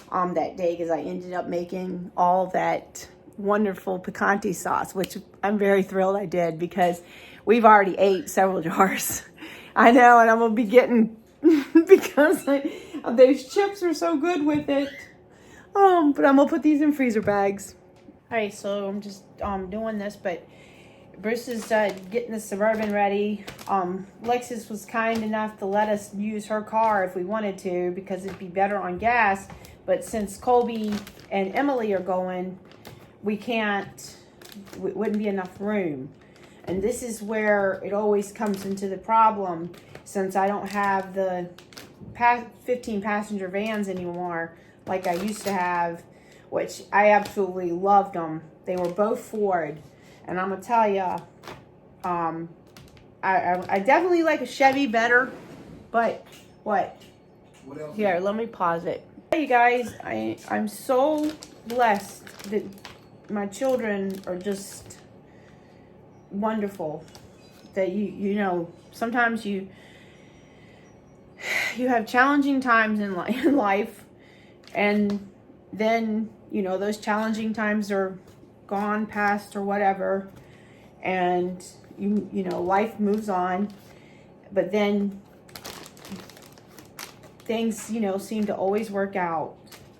that day, because I ended up making all that wonderful picante sauce, which I'm very thrilled I did, because we've already ate several jars. I know, and I'm going to be getting, because those chips are so good with it. But I'm going to put these in freezer bags. All right, so I'm just doing this, but Bruce is getting the Suburban ready. Lexus was kind enough to let us use her car if we wanted to, because it'd be better on gas. But since Colby and Emily are going, we can't, it wouldn't be enough room. And this is where it always comes into the problem, since I don't have the 15 passenger vans anymore like I used to have, which I absolutely loved them. They were both Ford. And I'm going to tell you, I definitely like a Chevy better, but what else? Here, let me pause it. Hey, you guys, I'm so blessed that my children are just wonderful that you know, sometimes you have challenging times in life, and then, you know, those challenging times are gone past or whatever, and you know, life moves on, but then things, you know, seem to always work out,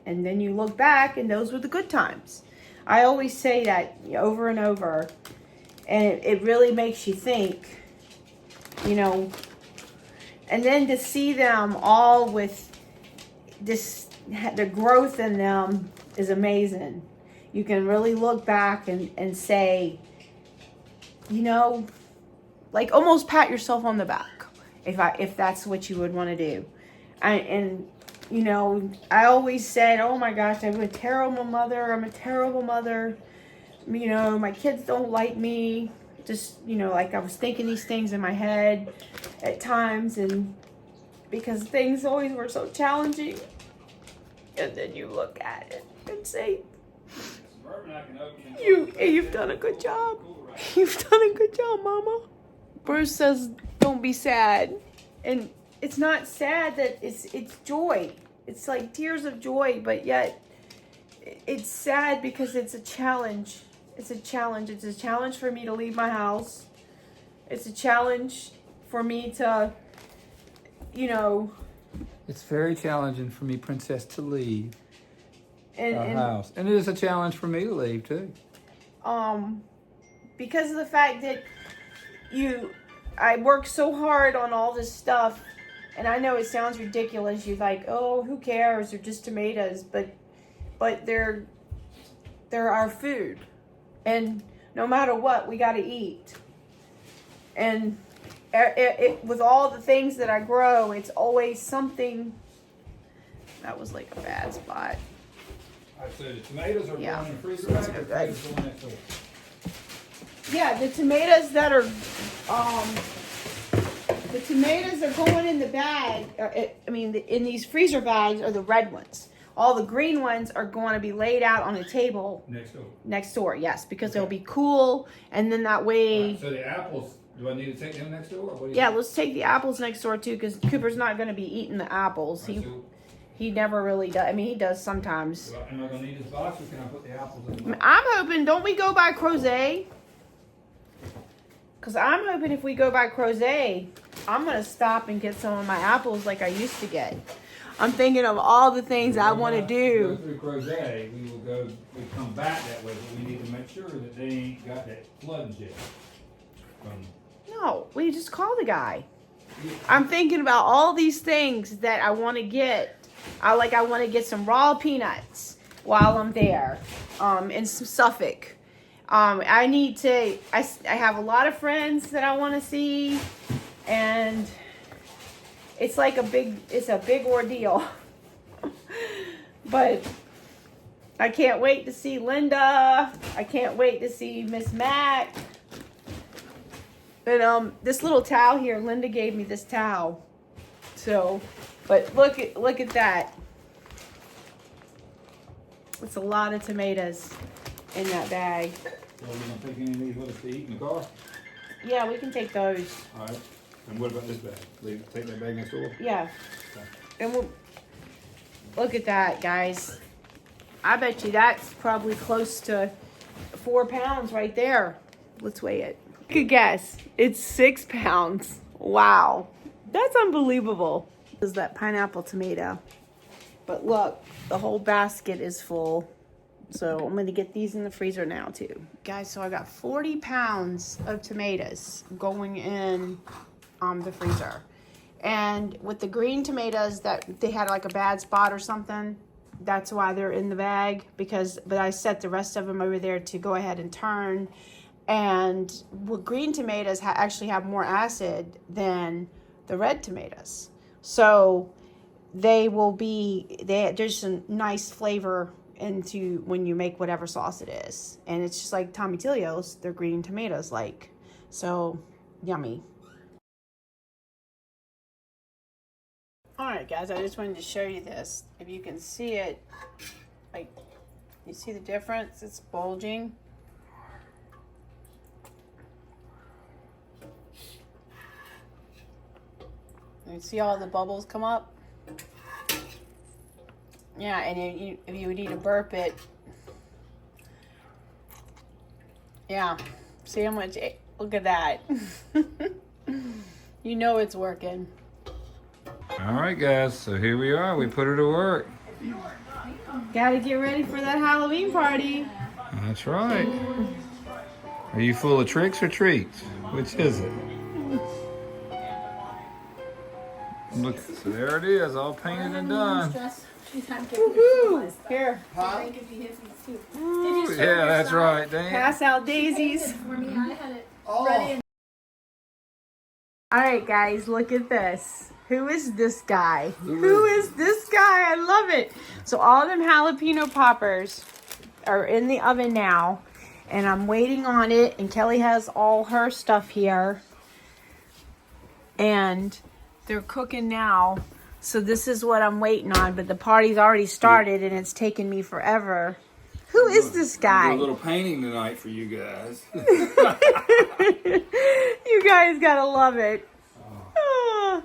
and then you look back and those were the good times. I always say that over and over, and it really makes you think, you know, and then to see them all with this, the growth in them is amazing. You can really look back and say, you know, like almost pat yourself on the back if that's what you would want to do. And you know, I always said, oh my gosh, I'm a terrible mother. I'm a terrible mother. You know, my kids don't like me. Just, you know, like I was thinking these things in my head at times, and because things always were so challenging. And then you look at it and say, you've done a good job. You've done a good job, Mama. Bruce says, don't be sad. And it's not sad, that it's joy. It's like tears of joy, but yet it's sad because it's a challenge. It's a challenge. It's a challenge for me to leave my house. It's a challenge for me to, you know. It's very challenging for me, Princess, to leave And house. And it is a challenge for me to leave, too. Because of the fact that I work so hard on all this stuff, and I know it sounds ridiculous. You're like, oh, who cares? They're just tomatoes, but they're our food, and no matter what, we got to eat. And with all the things that I grow, it's always something. That was like a bad spot. All right, so the tomatoes are Yeah. going in the freezer bag, or Good. tomatoes going next door? Yeah, the tomatoes that are, the tomatoes are going in the bag. In these freezer bags are the red ones. All the green ones are going to be laid out on the table Next door. next door. Yes, because Okay. they'll be cool, and then that way. Right, so the apples, do I need to take them next door? Or what do you Yeah, think? let's take the apples next door too, because Cooper's not going to be eating the apples. All right, so He never really does. I mean, he does sometimes. am I going to need this box, or can I put the apples in the box? I'm hoping. Don't we go by Crozet? Because I'm hoping if we go by Crozet, I'm going to stop and get some of my apples like I used to get. I'm thinking of all the things I want to Go do. through Crozet, we come back that way, but we need to make sure that they ain't got that flood jet. No, we just call the guy. I'm thinking about all these things that I want to get. I want to get some raw peanuts while I'm there, in some Suffolk. I have a lot of friends that I want to see, and it's like a big ordeal. But I can't wait to see Linda. I can't wait to see Miss Mac. And this little towel here, Linda gave me this towel. So, but look at that. It's a lot of tomatoes in that bag. So we're going to take any of these with us to eat in the car? Yeah, we can take those. All right. And what about this bag? Take that bag next door? Yeah. Okay. And we'll look at that, guys. I bet you that's probably close to 4 pounds right there. Let's weigh it. Good guess. It's 6 pounds. Wow. That's unbelievable. This is that pineapple tomato. But look, the whole basket is full. So I'm going to get these in the freezer now too. Guys, so I got 40 pounds of tomatoes going in the freezer. And with the green tomatoes that they had like a bad spot or something, that's why they're in the bag. But I set the rest of them over there to go ahead and turn. And green tomatoes actually have more acid than the red tomatoes. So there's a nice flavor into when you make whatever sauce it is. And it's just like tomatillos, they're green tomatoes like. So yummy. Alright guys, I just wanted to show you this. If you can see it, like, you see the difference? It's bulging. You see all the bubbles come up? Yeah, and if you need to burp it, yeah. See how much? Look at that. You know it's working. All right, guys. So here we are. We put her to work. Gotta get ready for that Halloween party. That's right. Are you full of tricks or treats? Which is it? Look, so there it is, all painted and done. Woohoo! Here. Ooh, yeah, that's right. Damn. Pass out daisies. Alright guys, look at this. Who is this guy? Who is this guy? I love it. So all them jalapeno poppers are in the oven now. And I'm waiting on it. And Kelly has all her stuff here. And they're cooking now. So this is what I'm waiting on. But the party's already started and it's taken me forever. Who is this guy? A little painting tonight for you guys. You guys gotta love it. Oh.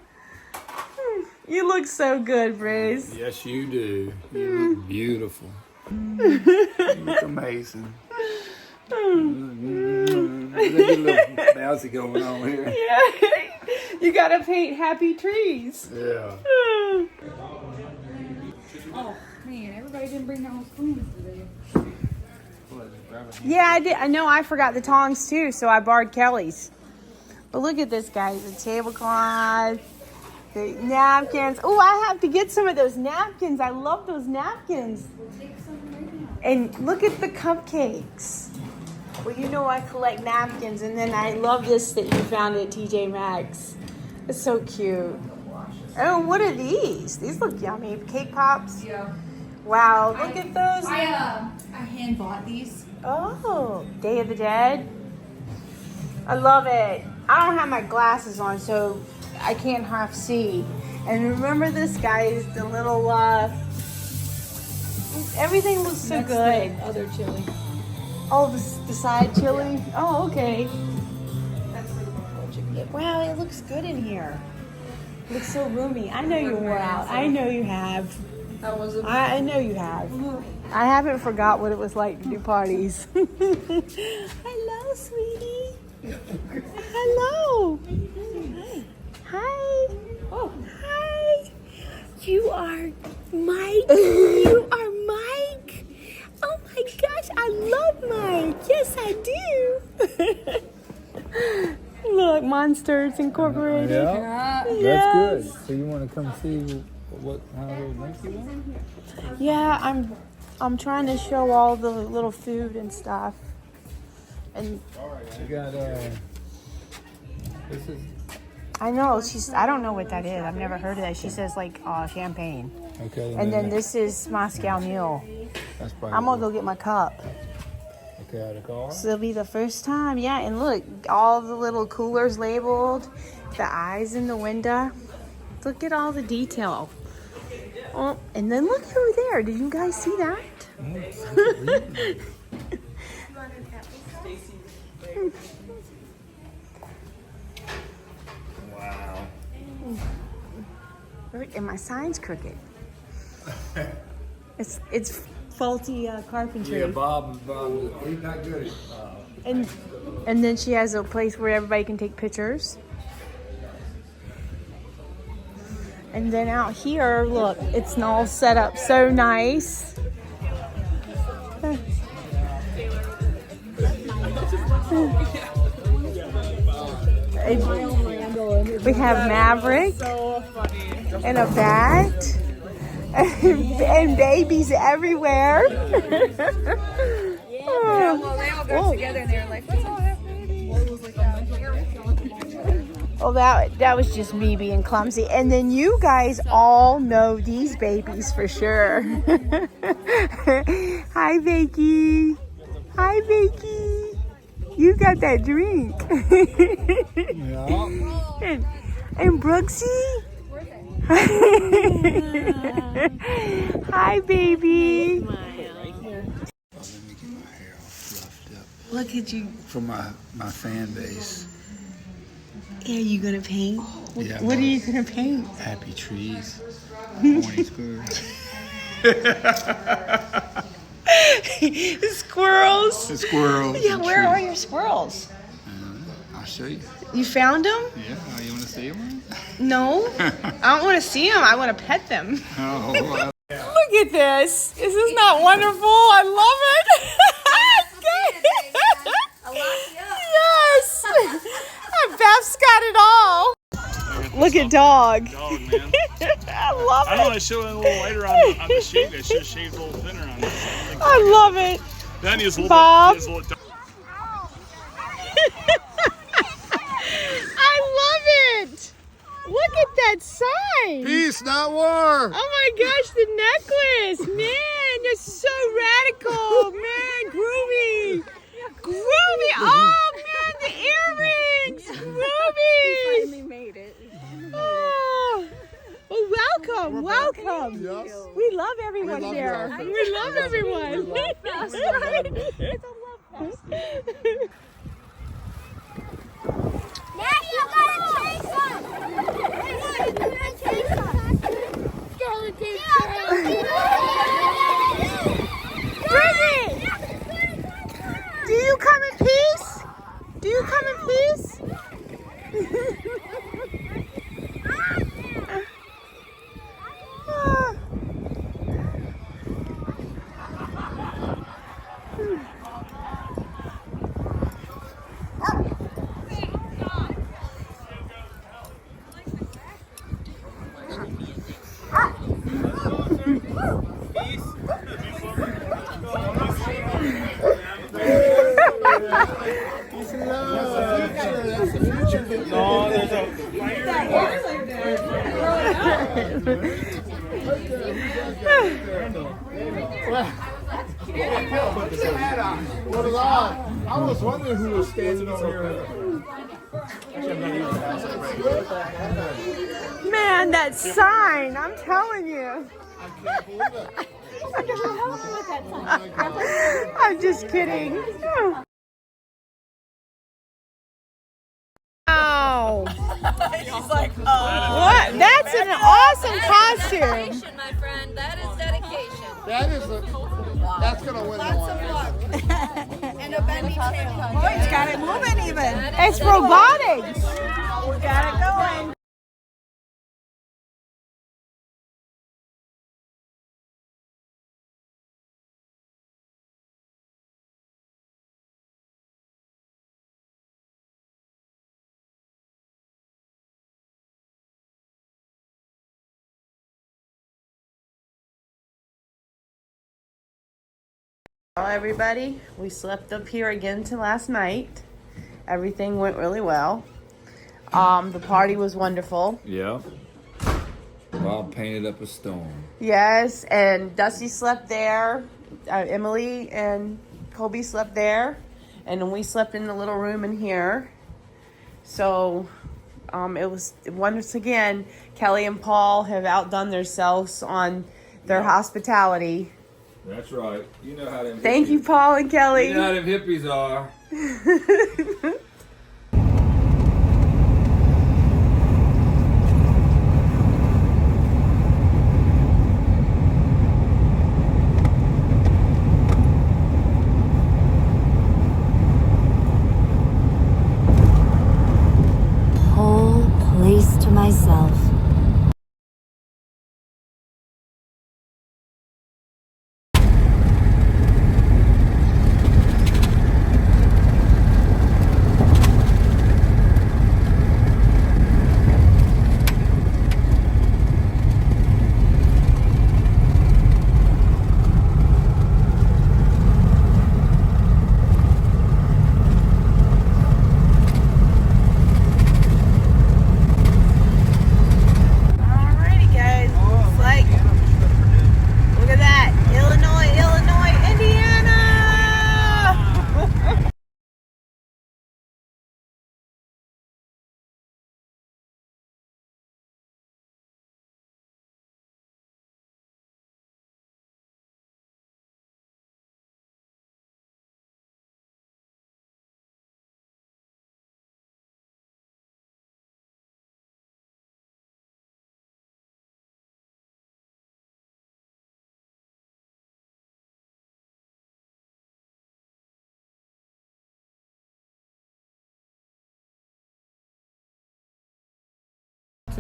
You look so good, Brace. Yes, you do. You look beautiful. You look amazing. There's a little bouncy going on here. Yeah. You gotta paint happy trees. Yeah. Oh, man, everybody didn't bring their own spoons today. Yeah, I did. I know I forgot the tongs too, so I borrowed Kelly's. But look at this, guys. The tablecloth, the napkins. Oh, I have to get some of those napkins. I love those napkins. And look at the cupcakes. Well, you know I collect napkins, and then I love this that you found at TJ Maxx. It's so cute. Oh, what are these? These look yummy. Cake pops. Yeah. Wow, look at those. I hand bought these. Oh, Day of the Dead. I love it. I don't have my glasses on, so I can't half see. And remember this, guys, the little, everything looks so That's good. the other chili. Oh, the side chili? Oh, okay. Wow, it looks good in here. It looks so roomy. I know you wore out. I know you have. That was a I know you have. I haven't forgot what it was like to do parties. Hello, sweetie. Hello. Hi. Oh, hi. You are Mike. You are Mike. Oh my gosh, I love Mike. Yes, I do. Look, Monsters Incorporated. Yeah. Yes. That's good. So you want to come see how they make you one? Yeah, I'm trying to show all the little food and stuff. And You got this is I know I don't know what that is. I've never heard of that. She says like champagne. okay. And then this is Moscow Mule. That's probably I'm gonna go get my cup. okay out of the car. So it'll be the first time. Yeah, and look, all the little coolers labeled, the eyes in the window. Look at all the detail. Oh, and then look over there. Did you guys see that? Wow. And my sign's crooked. It's faulty carpentry. Yeah, Bob, he's not good at And then she has a place where everybody can take pictures. And then out here, look, it's all set up so nice. We have Maverick and a bat and babies everywhere. well, they all got together and they were like, Oh, that was just me being clumsy. And then you guys all know these babies for sure. Hi, Vicky. Hi, Vicky. You got that drink. Yeah. And Brooksy. Hi, baby. Let me get my hair all fluffed up Look at you. for my fan base. Are you gonna paint? Yeah, What are you gonna paint? happy trees. Horny squirrels. Squirrels. The squirrels. Yeah, and where are trees. your squirrels? I'll show you. You found them? Yeah, you want to see them? No. I don't want to see them. I want to pet them. Oh, well. Look at this. Is this not wonderful? I love it. Yes. Beth's got it all. Look at dog. Dog, man. I love I know it. they show it a little later on the sheet. They should shave a little thinner on this. I love it. Then he's a little Bob. bit. He's a little I love it. Look at that sign. Peace, not war. Oh my gosh, the necklace. Man, that's so radical. Man, groovy. Groovy. Oh man, the earrings. Groovy. We made it. Oh. Well, welcome. Yes. We love everyone love here. you. We love everyone. That's right. It's a love fest. Daddy, you gotta chase him! You gotta chase him! Skeleton Brittany, do you come in peace? Do you come in peace? No, there's a What is on? I was wondering who was standing over here. Man, that sign, I'm telling you. I can't believe it. I'm just kidding. Wow. He's like, oh. What? That's an awesome costume. Dedication, my friend. That is dedication. That is that's gonna win the one. And a bendy tail. Oh, he's got it moving even. It's robotics. Got it going. Well, everybody, we slept up here again to last night. Everything went really well. The party was wonderful. Yeah. Bob painted up a storm. Yes, and Dusty slept there. Emily and Kobe slept there, and then we slept in the little room in here. So, it was once again, Kelly and Paul have outdone themselves on their hospitality. That's right. You know how them Thank you, hippies- Paul and Kelly. You know how them hippies are. Whole place to myself.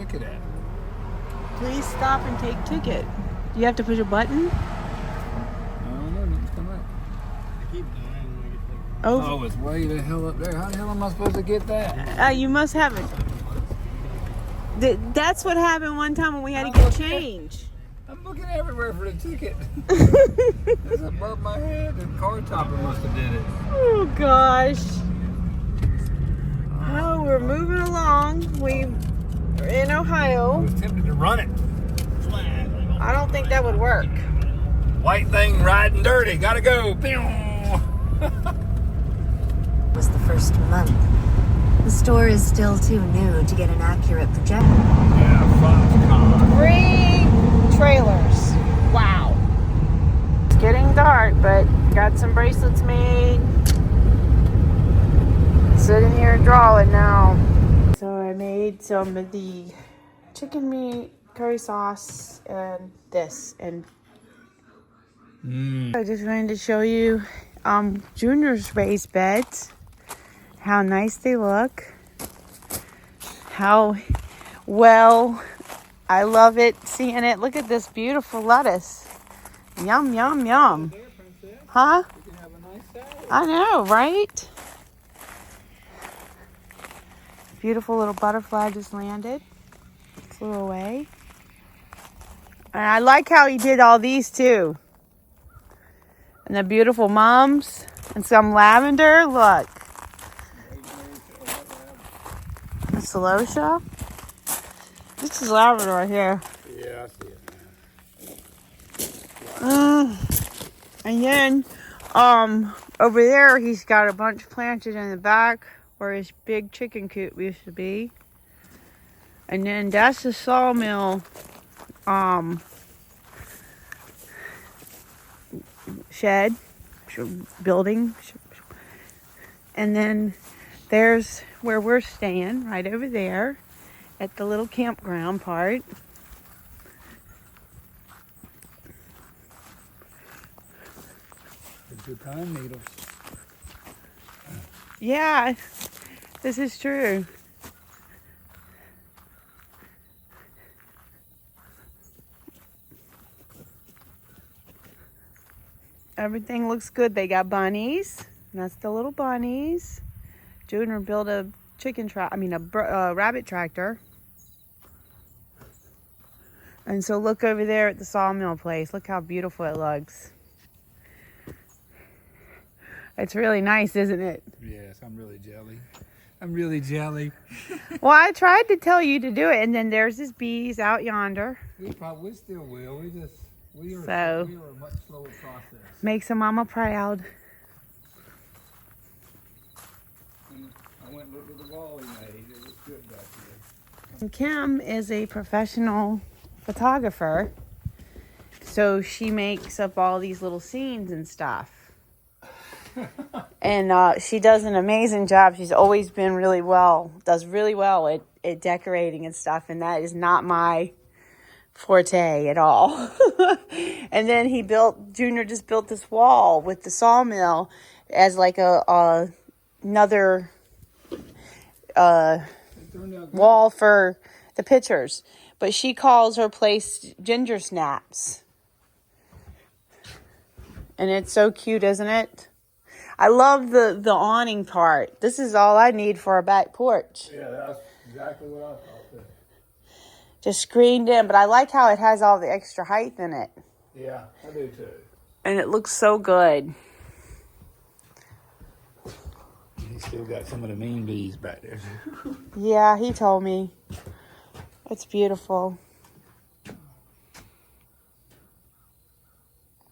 ticket at? Please stop and take ticket. Do you have to push a button? I don't know. Nothing's come up. Oh, Oh, it's way the hell up there. How the hell am I supposed to get that? you must have it. That's what happened one time when we had to get change. I'm looking everywhere for the ticket. It's above my head. The car topper must have did it. Oh gosh. Oh, we're moving along. We're in I Ohio. was tempted to run it. I don't think that would work. White thing riding dirty. Gotta go. Pew. Was the first month. The store is still too new to get an accurate projection. Yeah, Foxconn. 3 trailers. Wow. It's getting dark, but got some bracelets made. Sitting here and drawing now. So I made some of the chicken meat, curry sauce, and this. And I just wanted to show you Junior's raised beds. How nice they look. How well I love it seeing it. Look at this beautiful lettuce. Yum, yum, yum. Huh? I know, right? Beautiful little butterfly just landed. Flew away. And I like how he did all these too. And the beautiful mums. And some lavender. Look. The celosia. This is lavender right here. Yeah, I see it. And then, over there, he's got a bunch planted in the back where his big chicken coop used to be. And then that's the sawmill, shed, building. And then there's where we're staying, right over there at the little campground part. Good pine needles. Yeah, this is true. Everything looks good. They got bunnies. That's the little bunnies. Junior built a rabbit tractor. And so look over there at the sawmill place. Look how beautiful it looks. It's really nice, isn't it? Yes, I'm really jelly. I'm really jelly. Well, I tried to tell you to do it, and then there's his bees out yonder. We still will. We are So, a much slower process. Makes a mama proud. I went and looked at the wall he made. It was good back there. And Kim is a professional photographer, so she makes up all these little scenes and stuff. And she does an amazing job. She's always been does really well at decorating and stuff, and that is not my forte at all. And then Junior just built this wall with the sawmill as like another wall for the pictures. But she calls her place Ginger Snaps. And it's so cute, isn't it? I love the awning part. This is all I need for a back porch. Yeah, that's exactly what I thought too. Just screened in, but I like how it has all the extra height in it. Yeah, I do too. And it looks so good. He's still got some of the mean bees back there. Yeah, he told me. It's beautiful.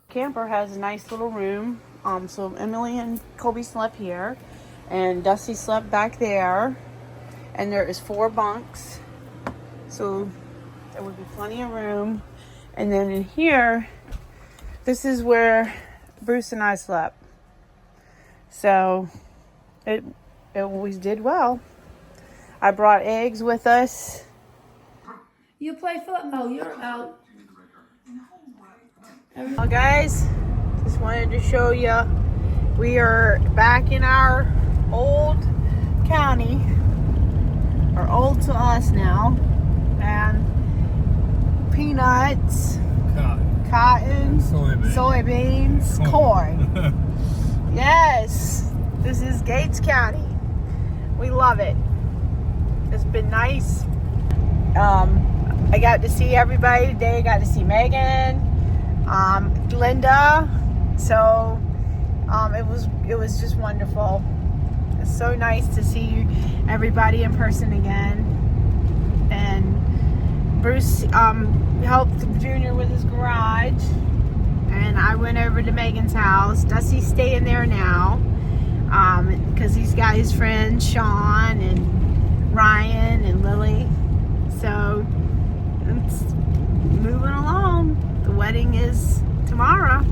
Camper has a nice little room. So Emily and Colby slept here, and Dusty slept back there, and there is 4 bunks, so there would be plenty of room. And then in here, this is where Bruce and I slept. So it always did well. I brought eggs with us. You play football, you're out. Well, guys, just wanted to show you we are back in our old county, or old to us now, and peanuts, cotton, soybeans, corn. Yes, this is Gates County. We love it. It's been nice. I got to see everybody today. I got to see Megan, Linda. So it was just wonderful. It's so nice to see everybody in person again. And Bruce helped Junior with his garage, and I went over to Megan's house. Dusty's staying there now because he's got his friends Sean and Ryan and Lily. So it's moving along. The wedding is tomorrow,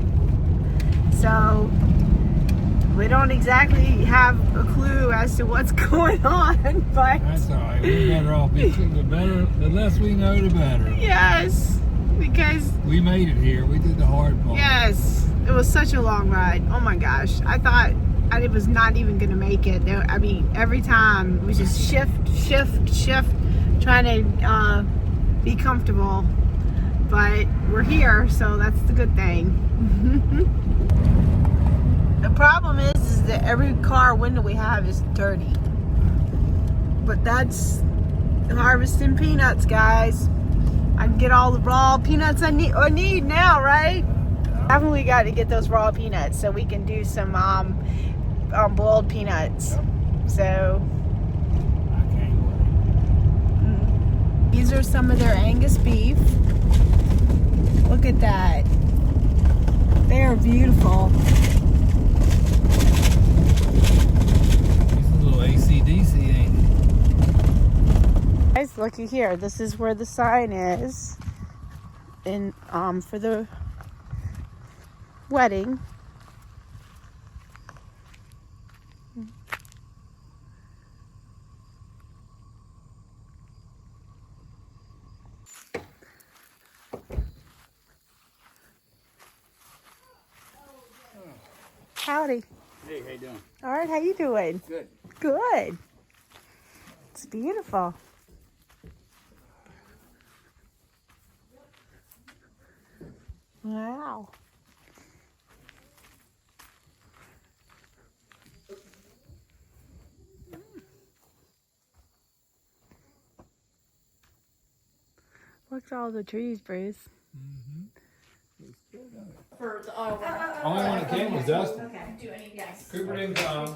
so we don't exactly have a clue as to what's going on, but That's all right. We better off. The less we know, the better. yes, because We made it here. We did the hard part. yes, it was such a long ride. Oh my gosh, I thought I was not even gonna make it. I mean, every time it was just shift, trying to be comfortable. But we're here, so that's the good thing. The problem is that every car window we have is dirty. But that's harvesting peanuts, guys. I can get all the raw peanuts I need now, right? Definitely got to get those raw peanuts so we can do some boiled peanuts. So these are some of their Angus beef. Look at that. They are beautiful. It's a little AC/DC, ain't it? Guys, looky here. This is where the sign is, and for the wedding. Howdy. Hey, how you doing? All right, how you doing? Good. Good. It's beautiful. Wow. Look at all the trees, Bruce. Only one that came was Dustin. Cooper didn't come.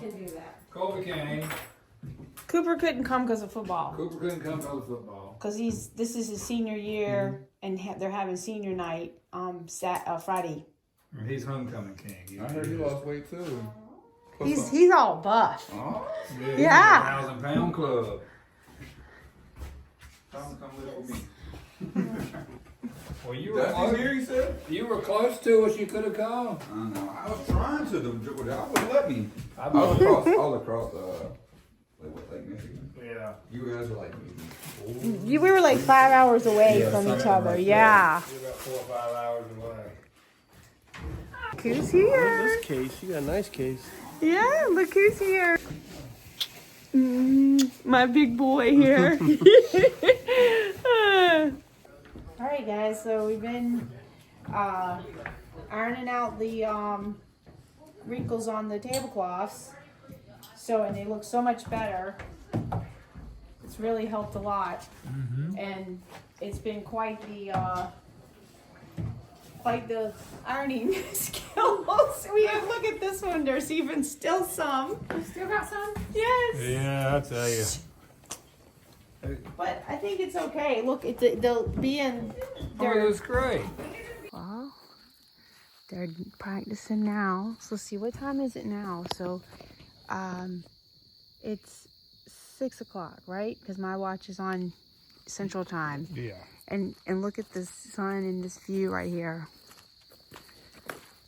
Colby came. Cooper couldn't come because of football. Cooper couldn't come because of football. Because this is his senior year, and they're having senior night Friday. He's homecoming king. I heard you lost weight too. He's all buff. Oh, Yeah. 1,000-pound club. come live with me. Well, you were That's close. here, he said. You were close to us. You could have come. I know. I was trying to. I wouldn't let me. I all across Lake Michigan. Yeah. You guys are like me. We were like 5 hours away Yeah, from each something other. like Yeah. You're about 4 or 5 hours away. Who's here? This case, you got a nice case. Yeah, look who's here. My big boy here. All right, guys. So we've been ironing out the wrinkles on the tablecloths. And they look so much better. It's really helped a lot, and it's been quite the ironing skills. Look at this one. There's even still some. You still got some? Yes. Yeah, I tell you. But I think it's okay. Look, they'll be in. Oh, that's great. Well, they're practicing now. So let's see, what time is it now? So, it's 6 o'clock, right? Because my watch is on Central Time. Yeah. And look at the sun and this view right here.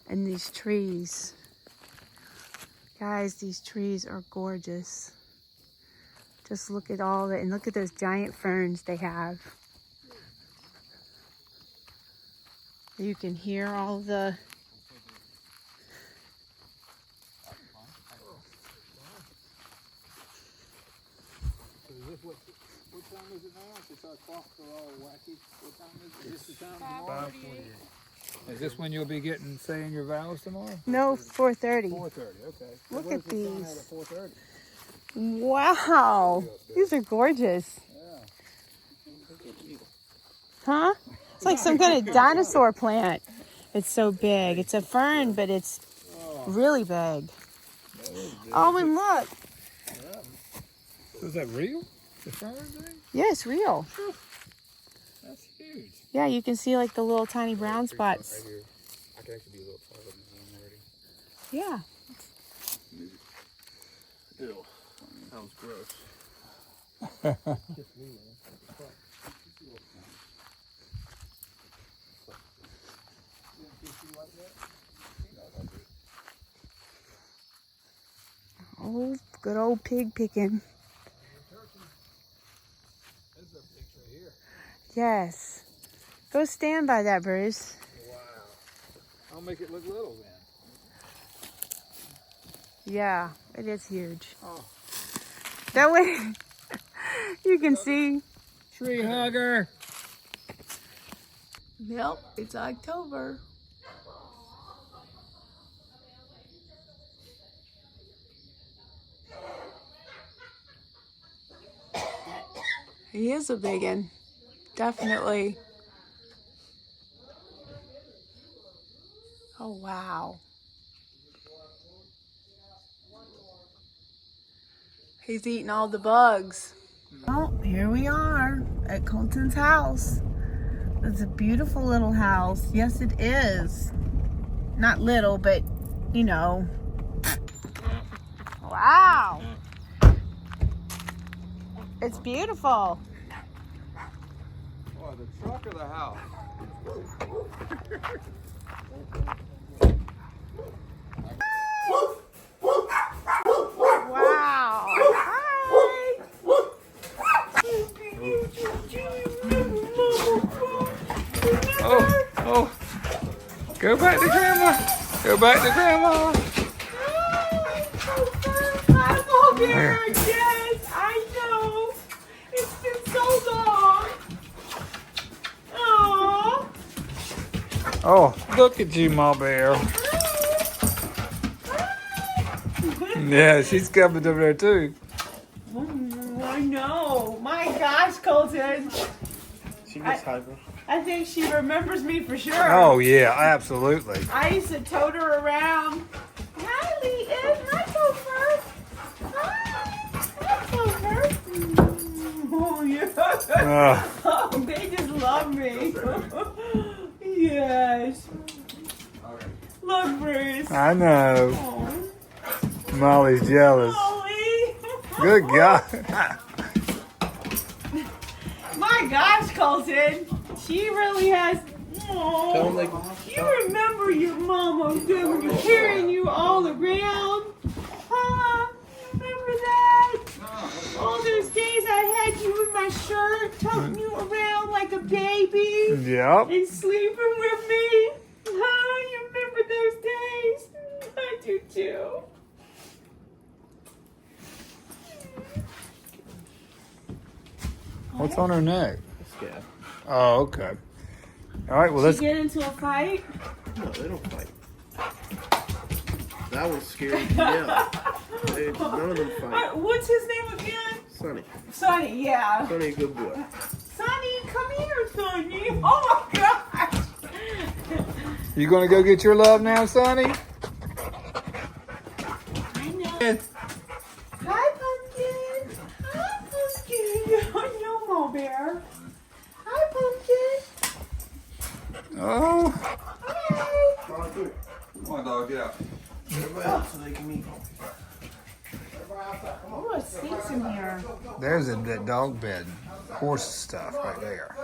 And these trees. Guys, these trees are gorgeous. Just look at all that, and look at those giant ferns they have. You can hear all the What time is it now? Since our clocks are all wacky. What time is it? Is this the time 5:48. Is this when you'll be saying your vows tomorrow? No, 4:30. 4:30, okay. So Look what at does the sun these. have at 4:30? Wow. These are gorgeous. Yeah. Huh? It's like some kind of dinosaur plant. It's so big. It's a fern, but it's really big. Oh, and look. So is that real? The fern thing? Yeah, it's real. That's huge. Yeah, you can see like the little tiny brown spots. Right here. I can actually be a little farther than I am already. Yeah. Ew. Sounds gross. Oh, good old pig picking. Yes. Go stand by that, Bruce. Wow. I'll make it look little then. Yeah, it is huge. Oh. That way you can see. Tree hugger. Yep, it's October. He is a biggin. Definitely. Oh, wow. He's eating all the bugs. Well, here we are at Colton's house. It's a beautiful little house. Yes, it is. Not little, but, you know. Wow. It's beautiful. Boy, the truck or the house? Wow. Hi. Oh. Go back to grandma. Go back to grandma. Hi, Mulberry. Yes, I know. It's been so long. Aww. Oh, look at you, my bear. Yeah, she's coming over there too. I know. My gosh, Colton. She gets hyper. I think she remembers me for sure. Oh yeah, absolutely. I used to tote her around. Hi, Lee. Hi, Gopher. Hi, Gopher. Oh, yeah. Oh, they just love me. Yes. Look, Bruce. I know. Oh, Molly's jealous. Molly. Good God. My gosh, Colton. She really has. Oh, you remember your mama carrying you all around? Huh? Remember that? All those days I had you in my shirt, toting you around like a baby Yep. and sleeping with me. Huh? You remember those days? I do too. What's on her neck? Scab. Oh, okay. All right, well, let's. Get into a fight? No, they don't fight. That was scary. Yeah. None of them fight. What's his name again? Sonny. Sonny, yeah. Sonny, a good boy. Sonny, come here, Sonny. Oh my gosh. You gonna go get your love now, Sonny? I know. Hi, Pumpkin. Hi, Pumpkin. I know, Mulberry. Hi, Pumpkin. Oh. Hi. Come on, dog, get out. Everybody out so they can eat. Oh, it stinks in here. There's that dog bed, horse stuff right there.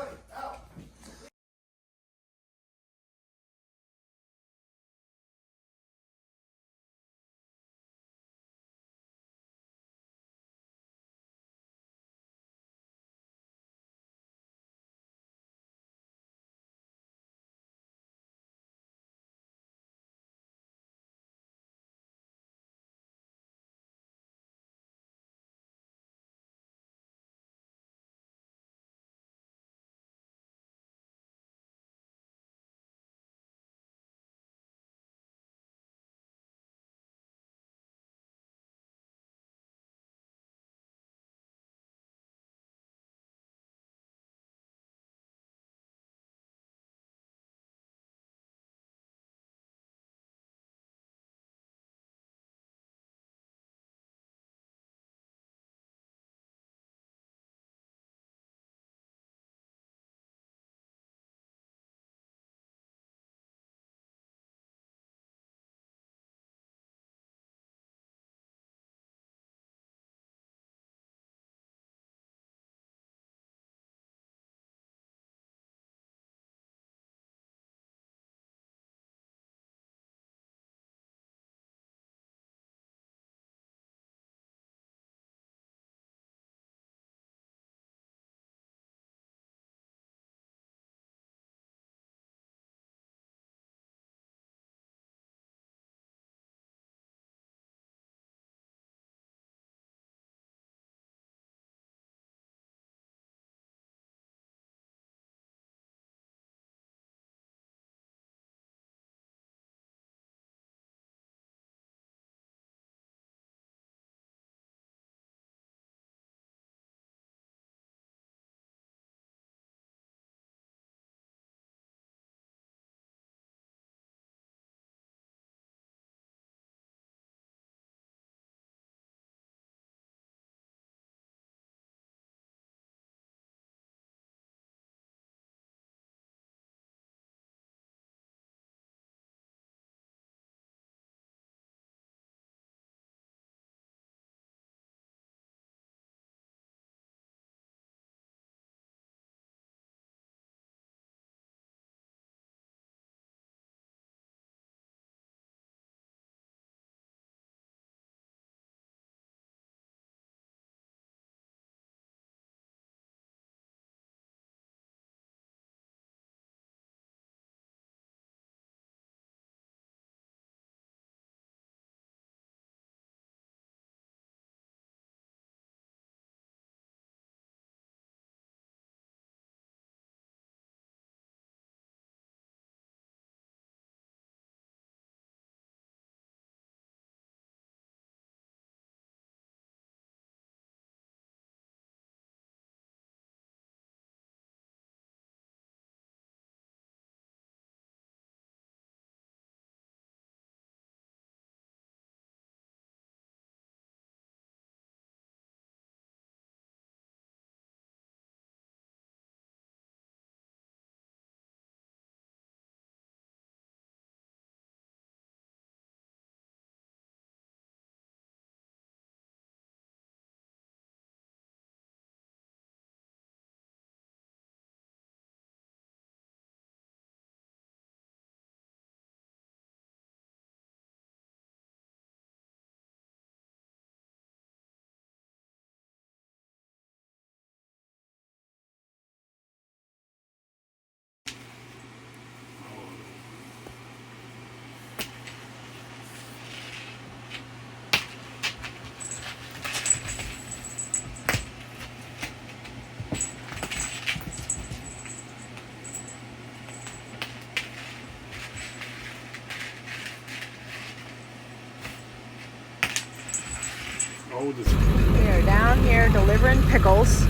Hold this. We are down here delivering pickles,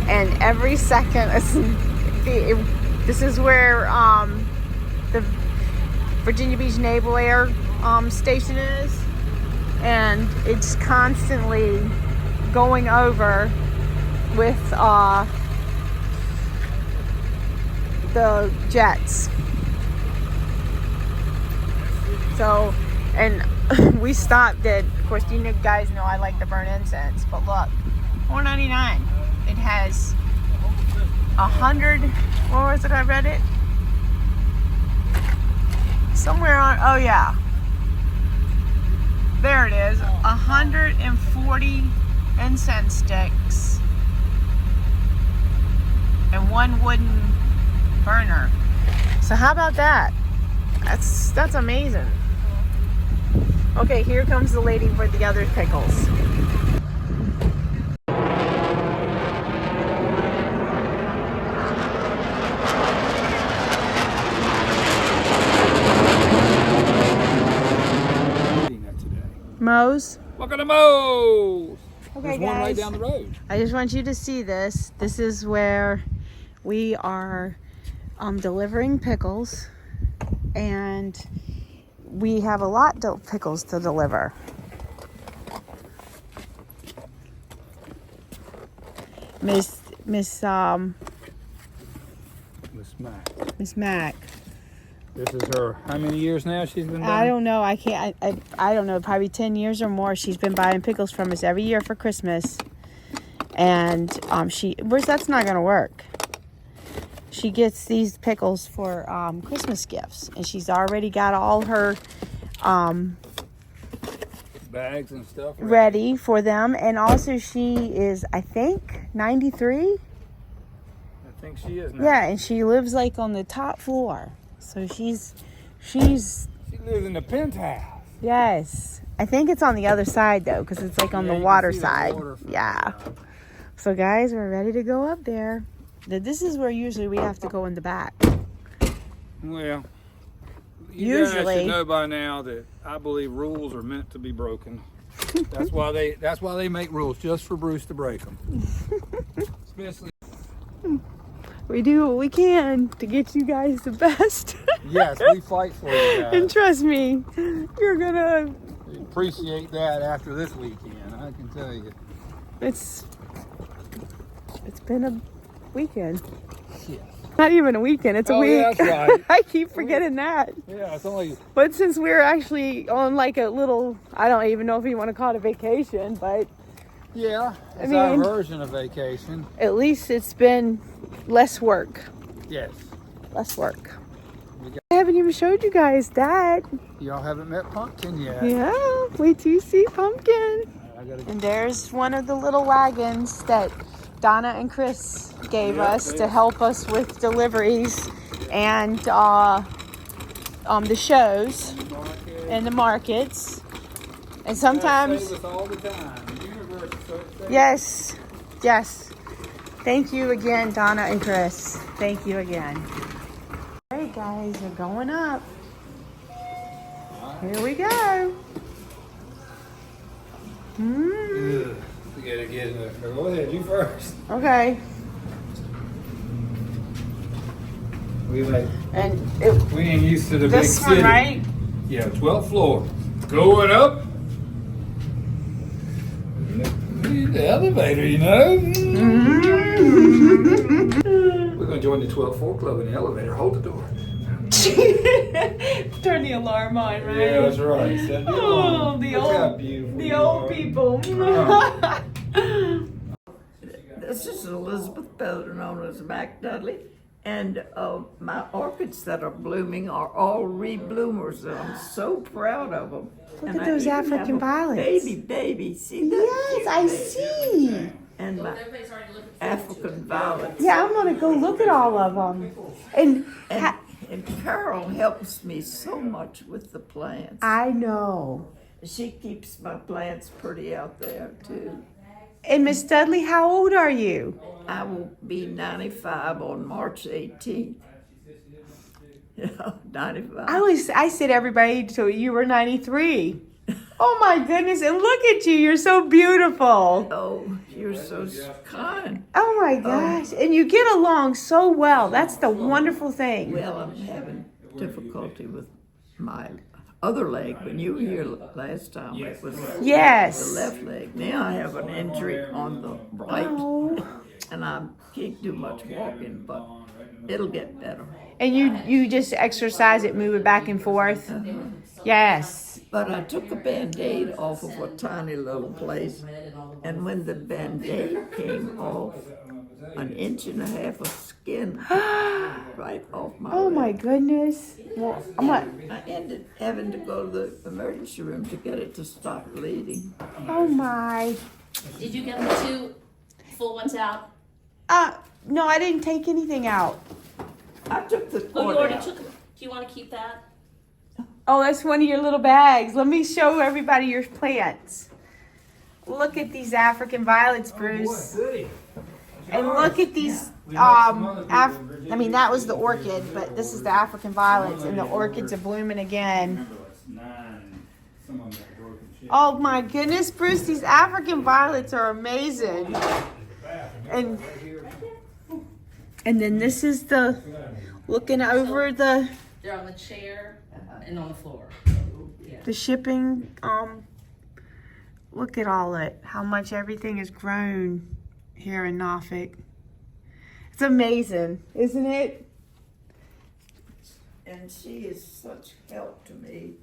and every second, this is where the Virginia Beach Naval Air Station is, and it's constantly going over with the jets. So, and we stopped at, of course, you guys know I like to burn incense, but look, $4.99. It has 100, what was it, I read it? Somewhere on, oh yeah. There it is, 140 incense sticks and one wooden burner. So how about that? That's amazing. Okay, here comes the lady for the other pickles. Moe's. Welcome to Moe's. Okay, There's guys. one right down the road. I just want you to see this. This is where we are delivering pickles, and we have a lot of pickles to deliver. Miss Mac. This is her. How many years now she's been? I don't know. I can't. I don't know. Probably 10 years or more. She's been buying pickles from us every year for Christmas, and that's not gonna work. She gets these pickles for Christmas gifts, and she's already got all her bags and stuff ready for them. And also, she is, I think, 93. I think she is now. Yeah, and she lives like on the top floor. So She lives in the penthouse. Yes. I think it's on the other side though, because it's like on the water side. Yeah. So guys, we're ready to go up there. This is where usually we have to go in the back. Well, Usually. You guys should know by now that I believe rules are meant to be broken. That's why they make rules, just for Bruce to break them. Especially. We do what we can to get you guys the best. Yes, we fight for you guys. And trust me, you're gonna appreciate that after this weekend, I can tell you. It's been a weekend. Yeah. Not even a weekend, it's a week. Yeah, that's right. I keep forgetting that. Yeah, it's only. But since we're actually on like a little, I don't even know if you want to call it a vacation, but Yeah, it's our version of vacation. At least it's been less work. Yes. Less work. I haven't even showed you guys that. Y'all haven't met Pumpkin yet. Yeah, wait till you see Pumpkin. And there's one of the little wagons that Donna and Chris gave us to help us with deliveries and the shows and the markets. And sometimes, all the time. The universe is so exciting. yes. Thank you again, Donna and Chris. Thank you again. All right, guys, we're going up. Here we go. You gotta get in there. Go ahead, you first. Okay. We ain't used to the big This city. one, right? Yeah, 12th floor. Going up. Need the elevator, you know. We're gonna join the 12th floor club in the elevator. Hold the door. Turn the alarm on, right? Yeah, that's right. Set the alarm. The Look how old, beautiful the you old are. people. This is Elizabeth, better known as Mac Dudley, and my orchids that are blooming are all rebloomers, and I'm so proud of them. Look And at I those even have African a violets. Baby, see that? Yes, cute I baby? see. And my African violets. Yeah, I'm gonna go look at all of them. And Carol helps me so much with the plants. I know. She keeps my plants pretty out there too. And Miss Dudley, how old are you? I will be 95 on March 18th. Yeah, 95. I said everybody till you were 93. Oh my goodness, and look at you, you're so beautiful. Oh, you're so kind. Oh my gosh, and you get along so well. That's the wonderful thing. Well, I'm having difficulty with my other leg. When you were here last time, it was Yes. the left leg. Now I have an injury on the right, Oh. and I can't do much walking, but it'll get better. And you just exercise it, move it back and forth? Yes. But I took a Band-Aid off of a tiny little place, and when the Band-Aid came off, an inch and a half of skin right off my Oh leg. my goodness. Well, I ended having to go to the emergency room to get it to stop bleeding. oh my. Did you get the 2 full ones out? No, I didn't take anything out. I took the Oh, you cord already out. took them. Do you want to keep that? Oh, that's one of your little bags. Let me show everybody your plants. Look at these African violets, Bruce. And look at these, I mean, that was the orchid, but this is the African violets, and the orchids are blooming again. Oh my goodness, Bruce, these African violets are amazing. And then this is the, looking over the They're on the chair and on the floor. the shipping, look at all it, how much everything has grown here in Norfolk. It's amazing, isn't it? And she is such help to me.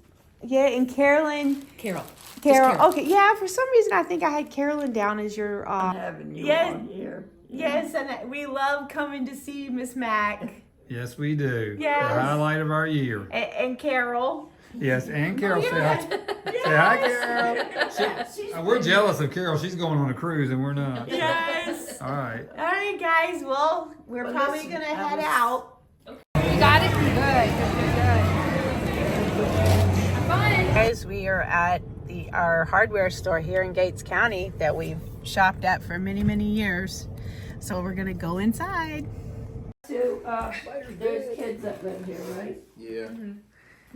Yeah, and Carolyn. Carol. Carol. Okay, yeah, for some reason I think I had Carolyn down as your, Having you yes. on here. yes, and we love coming to see Miss Mac. Yes, we do. Yes. The highlight of our year. And Carol. Yes, and Carol say hi. Say hi, Carol. We're jealous of Carol. She's going on a cruise and we're not. Yes. All right. All right, guys, well, we're probably listen, going to I head was- out. You got it? Good. Guys, we are at our hardware store here in Gates County that we've shopped at for many, many years. So we're gonna go inside. So, there's kids that live here, right? Yeah.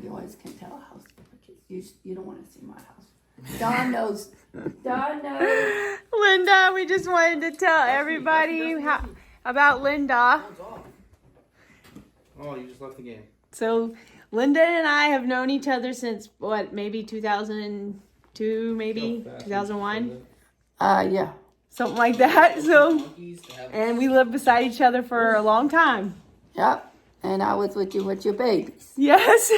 You always can tell a house full of kids. You don't want to see my house. Don knows. Don knows. Linda, we just wanted to tell everybody about Linda. Oh, you just left the game. So Linda and I have known each other since what, maybe 2002, maybe 2001, Yeah. something like that. So, and we lived beside each other for a long time. Yep. And I was with you with your babies. Yes,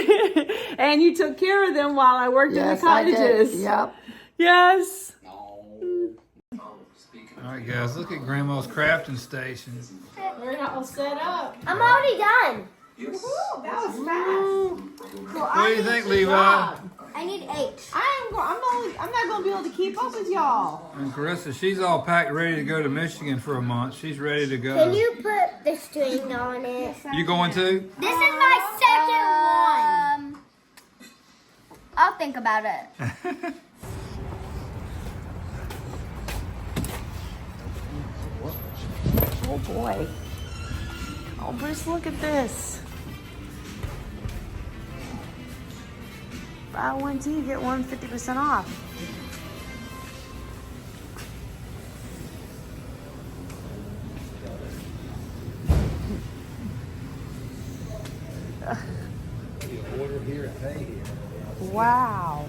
and you took care of them while I worked in the cottages. Yep. Yes. All right, guys, look at Grandma's crafting station. We're all set up. I'm already done. That was fast. What do you think, Levi? I need 8. I'm not gonna be able to keep up with y'all. And Carissa, she's all packed, ready to go to Michigan for a month. She's ready to go. Can you put the string on it? You going to? This is my second one. I'll think about it. Oh boy. Oh, Bruce, look at this. Buy one tea, get one 50% off. Wow.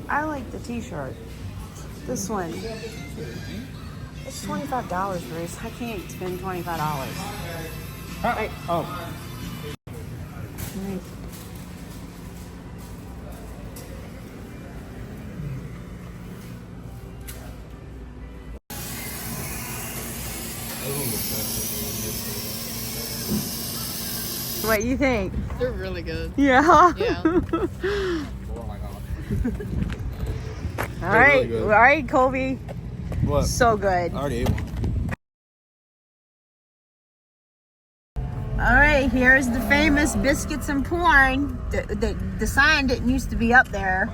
I like the t-shirt. This one. It's $25, Bruce. I can't spend $25. Right. Oh. Right. What you think? They're really good. Yeah. Yeah. All right. really good. All right, Colby. What? So good. I already ate one. All right, here's the famous biscuits and porn. The sign didn't used to be up there.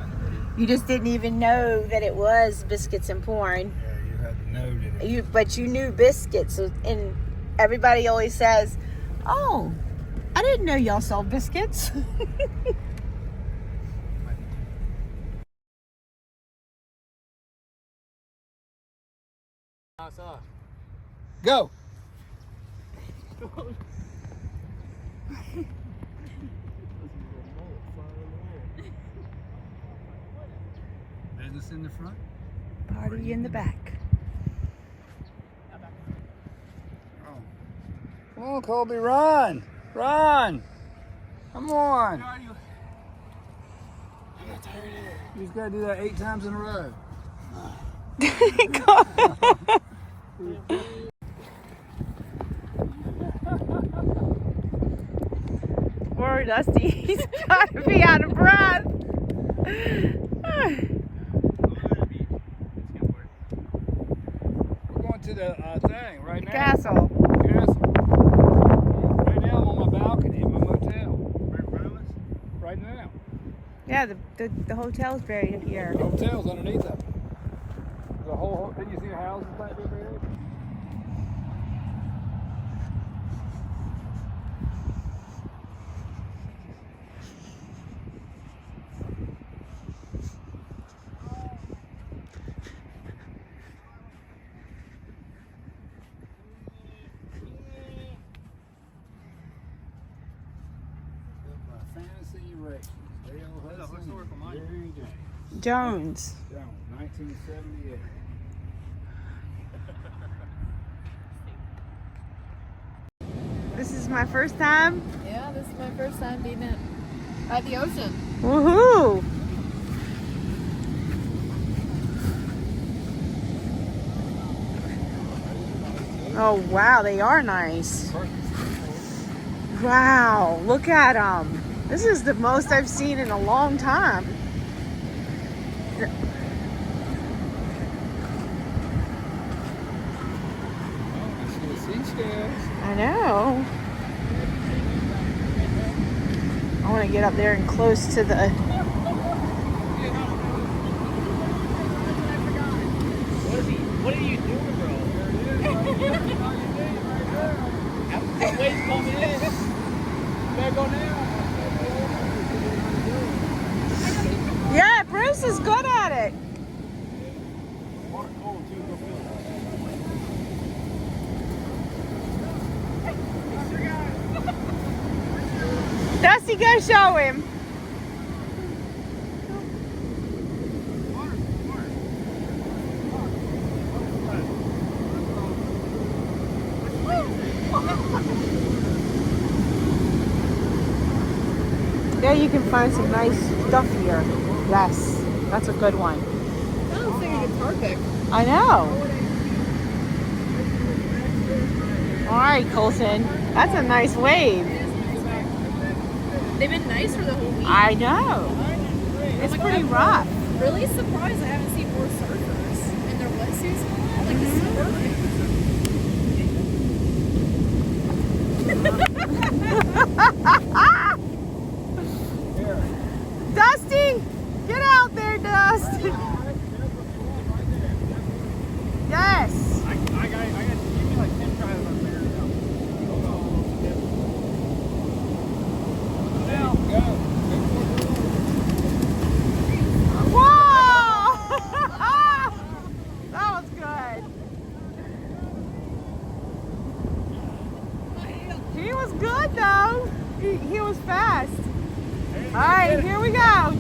You just didn't even know that it was biscuits and porn. Yeah, you had to know, didn't you? But you knew biscuits, and everybody always says, "Oh, I didn't know y'all sold biscuits." Go. Business in the front. Party in the back. Come on, Colby, run! Run! Come on! You just gotta do that 8 times in a row. Poor Dusty, he's gotta be out of breath. We're going to the thing right now. Castle. Castle. Right now I'm on my balcony in my motel. Right in front of us? Right now. Yeah, the hotel's buried up here. The hotel's underneath us. The whole, didn't you see the houses back there buried? Fantasy Races. Historical monument. Jones. 1978. This is my first time. Yeah, this is my first time being at the ocean. Woohoo! Oh wow, they are nice. Wow, look at them. This is the most I've seen in a long time. I know. I want to get up there and close to the... What are you doing, bro? The wave's coming in. You better go now. Yeah, Bruce is good at it. Dusty, go show him. Yeah, you can find some nice stuff here. Yes, that's a good one. That looks like a guitar pick. I know. All right, Colton. That's a nice wave. They've been nice for the whole week. I know. It's pretty rough. Really surprised I haven't seen more surfers in their wetsuits. Like, this is perfect. Dusty, get out there, Dust. Yes. I got give me like 10 tries on there. Whoa! That was good. He was good though. He was fast. All right, here we go.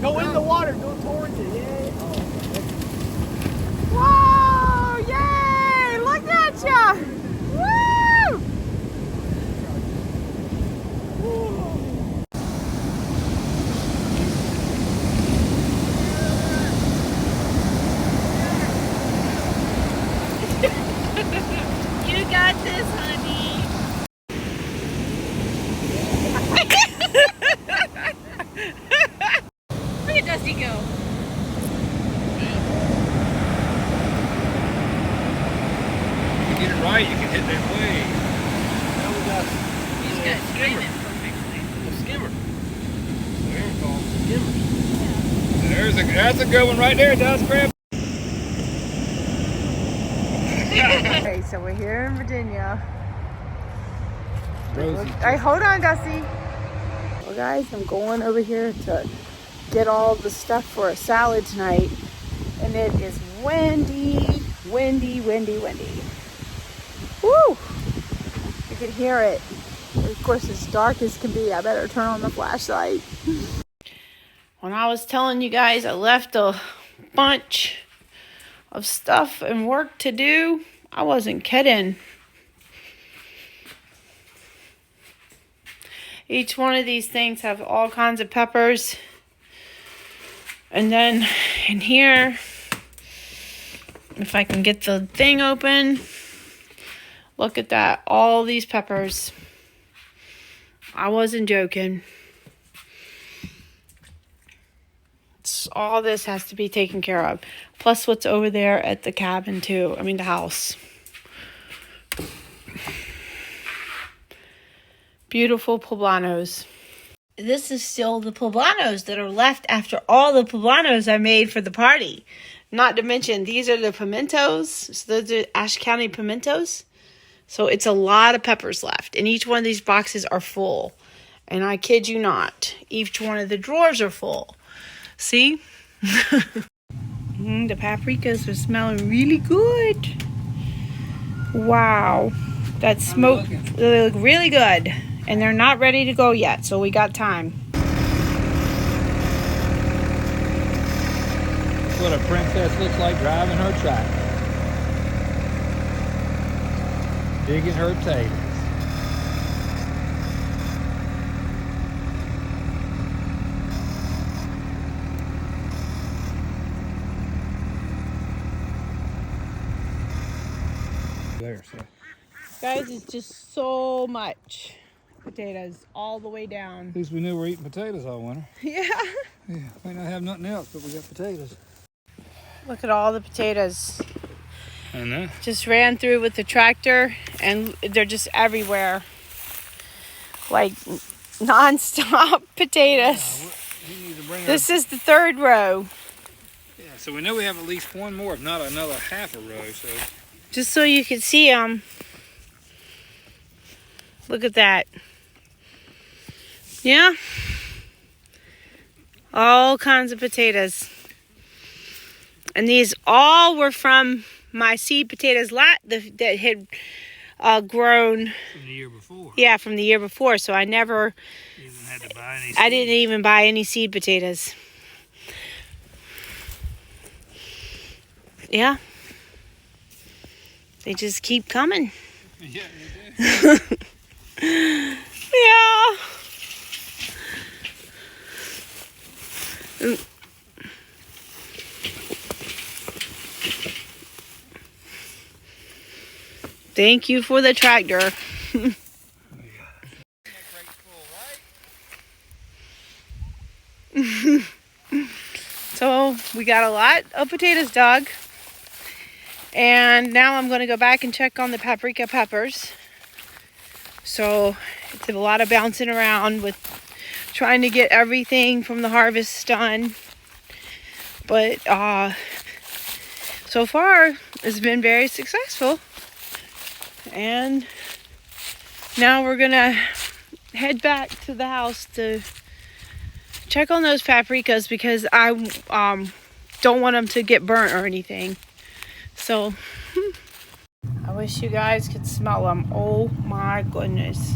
Go in the water, go towards it. Yeah. Whoa! Yay! Look at ya! Woo! You got this, honey. Look at Dusty go. If you get it right, you can hit that wave. You just gotta time it perfectly. A skimmer. That's a good one right there, Dust. Grab. Okay, so we're here in Virginia. Rosie. Hey, hold on, Dusty. Well, guys, I'm going over here to get all the stuff for a salad tonight. And it is windy, windy, windy, windy. Woo! You can hear it. Of course, it's dark as can be. I better turn on the flashlight. When I was telling you guys I left a bunch of stuff and work to do, I wasn't kidding. Each one of these things have all kinds of peppers. And then in here, if I can get the thing open, look at that, all these peppers. I wasn't joking. All this has to be taken care of. Plus what's over there at the cabin too. I mean the house. Beautiful poblanos. This is still the poblanos that are left after all the poblanos I made for the party. Not to mention, these are the pimentos. So those are Ashe County pimentos. So it's a lot of peppers left. And each one of these boxes are full. And I kid you not, each one of the drawers are full. See? The paprikas are smelling really good. Wow. That smoke, they look really good. And they're not ready to go yet, so we got time. That's what a princess looks like driving her tractor. Digging her potatoes. There, so. Guys, it's just so much potatoes all the way down. At least we knew we're eating potatoes all winter. Yeah. Yeah, might not have nothing else, but we got potatoes. Look at all the potatoes. I know. Just ran through with the tractor and they're just everywhere. Like non-stop potatoes. We need to bring This is the third row. Yeah, so we know we have at least one more, if not another half a row. So Just so you can see them. Look at that. Yeah. All kinds of potatoes. And these all were from my seed potatoes lot that had grown. from the year before. Yeah, from the year before. So I never. Even had to buy any. I didn't even buy any seed potatoes. Yeah. They just keep coming. Yeah, they do. Yeah. Thank you for the tractor. So we got a lot of potatoes dug. And now I'm going to go back and check on the paprika peppers. So it's a lot of bouncing around with trying to get everything from the harvest done. But so far it's been very successful. And now we're going to head back to the house to check on those paprikas because I don't want them to get burnt or anything. So, I wish you guys could smell them. Oh my goodness.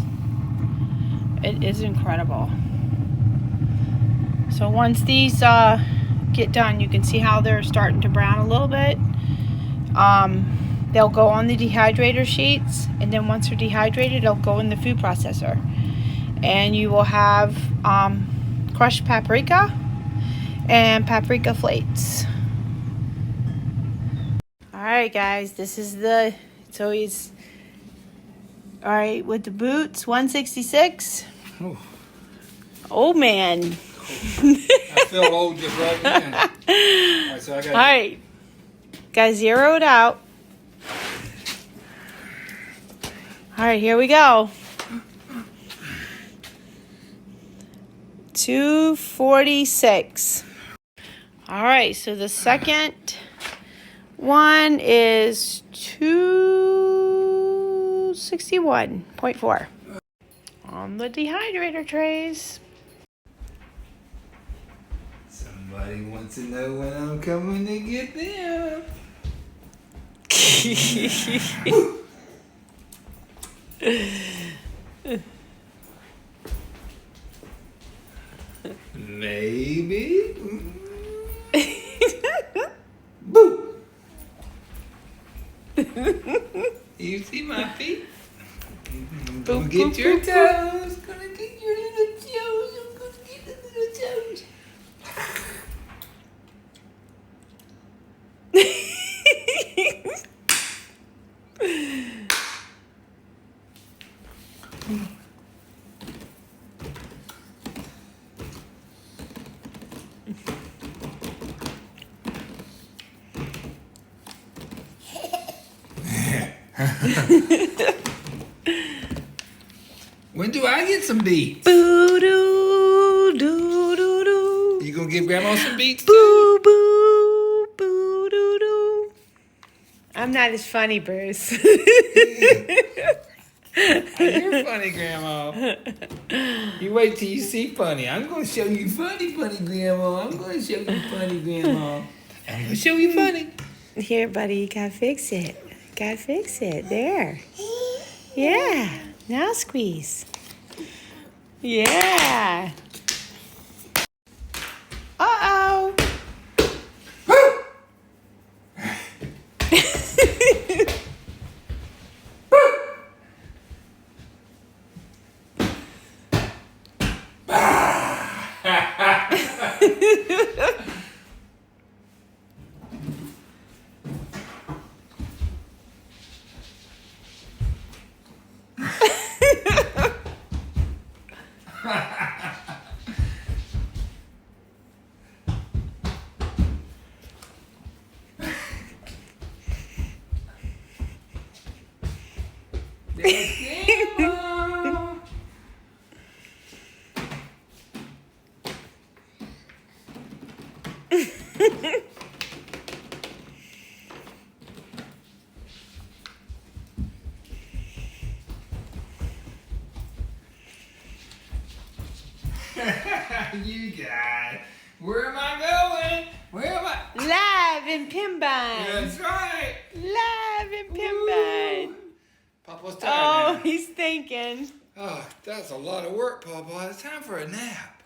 It is incredible. So once these get done, you can see how they're starting to brown a little bit. They'll go on the dehydrator sheets, and then once they're dehydrated, they'll go in the food processor. And you will have crushed paprika and paprika flakes. Alright guys, this is it's always, alright, with the boots, 166. Oh man. I felt old just right then. Alright, so I got Alright, got zeroed out. Alright, here we go. 246. Alright, so the second One is 261.4 on the dehydrator trays. Somebody wants to know when I'm coming to get them. Maybe. Boo! You see my feet? I'm gonna get your toes. Gonna get your little toes. I'm gonna get the little toes. When do I get some beets? Boo doo doo doo doo. You gonna give Grandma some beets Boo too? boo boo doo doo. I'm not as funny, Bruce. You're funny, Grandma. You wait till you see funny. I'm gonna show you funny, Grandma. I'm gonna show you funny, Grandma. I'm gonna show you funny. Here, buddy, you gotta fix it. Gotta fix it. There. Yeah. Now squeeze. Yeah. Uh-oh. You guys. Where am I going? Where am I? Live in Pembine. That's right. Live in Pembine. Papa's tired now. He's thinking. Oh, that's a lot of work, Papa. It's time for a nap.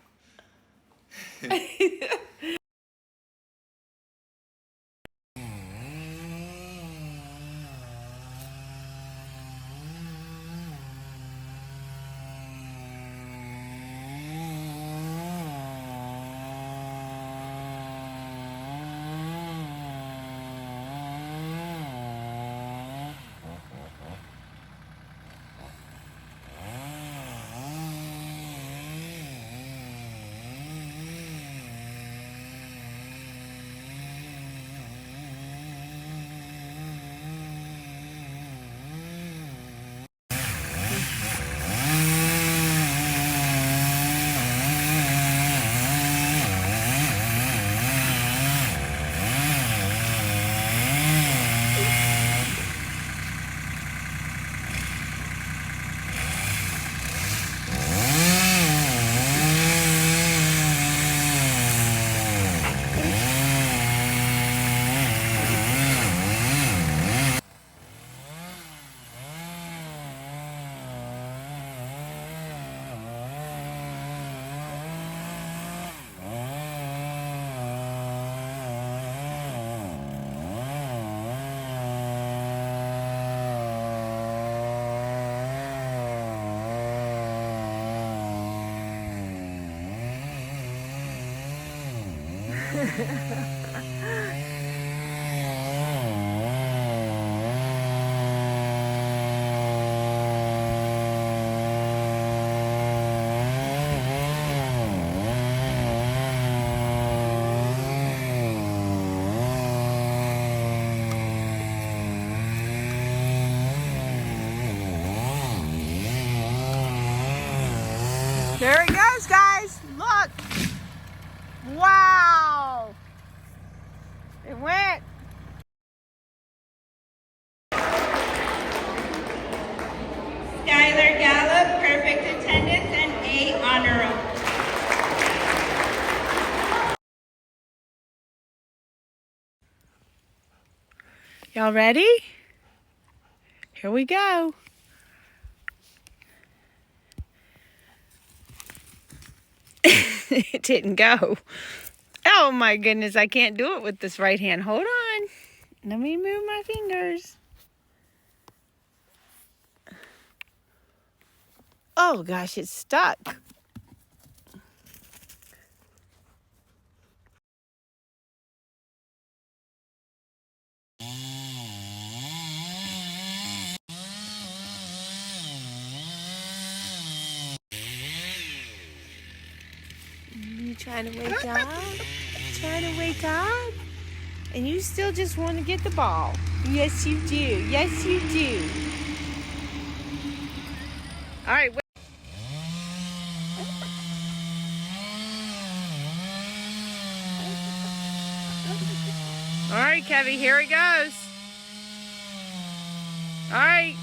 There he goes, guys. Look. Wow. Y'all ready? Here we go. It didn't go. Oh my goodness, I can't do it with this right hand. Hold on. Let me move my fingers. Oh gosh, it's stuck. You trying to wake up? Trying to wake up? And you still just want to get the ball. Yes, you do. Yes, you do. All right. All right, Kevy, here it goes. All right.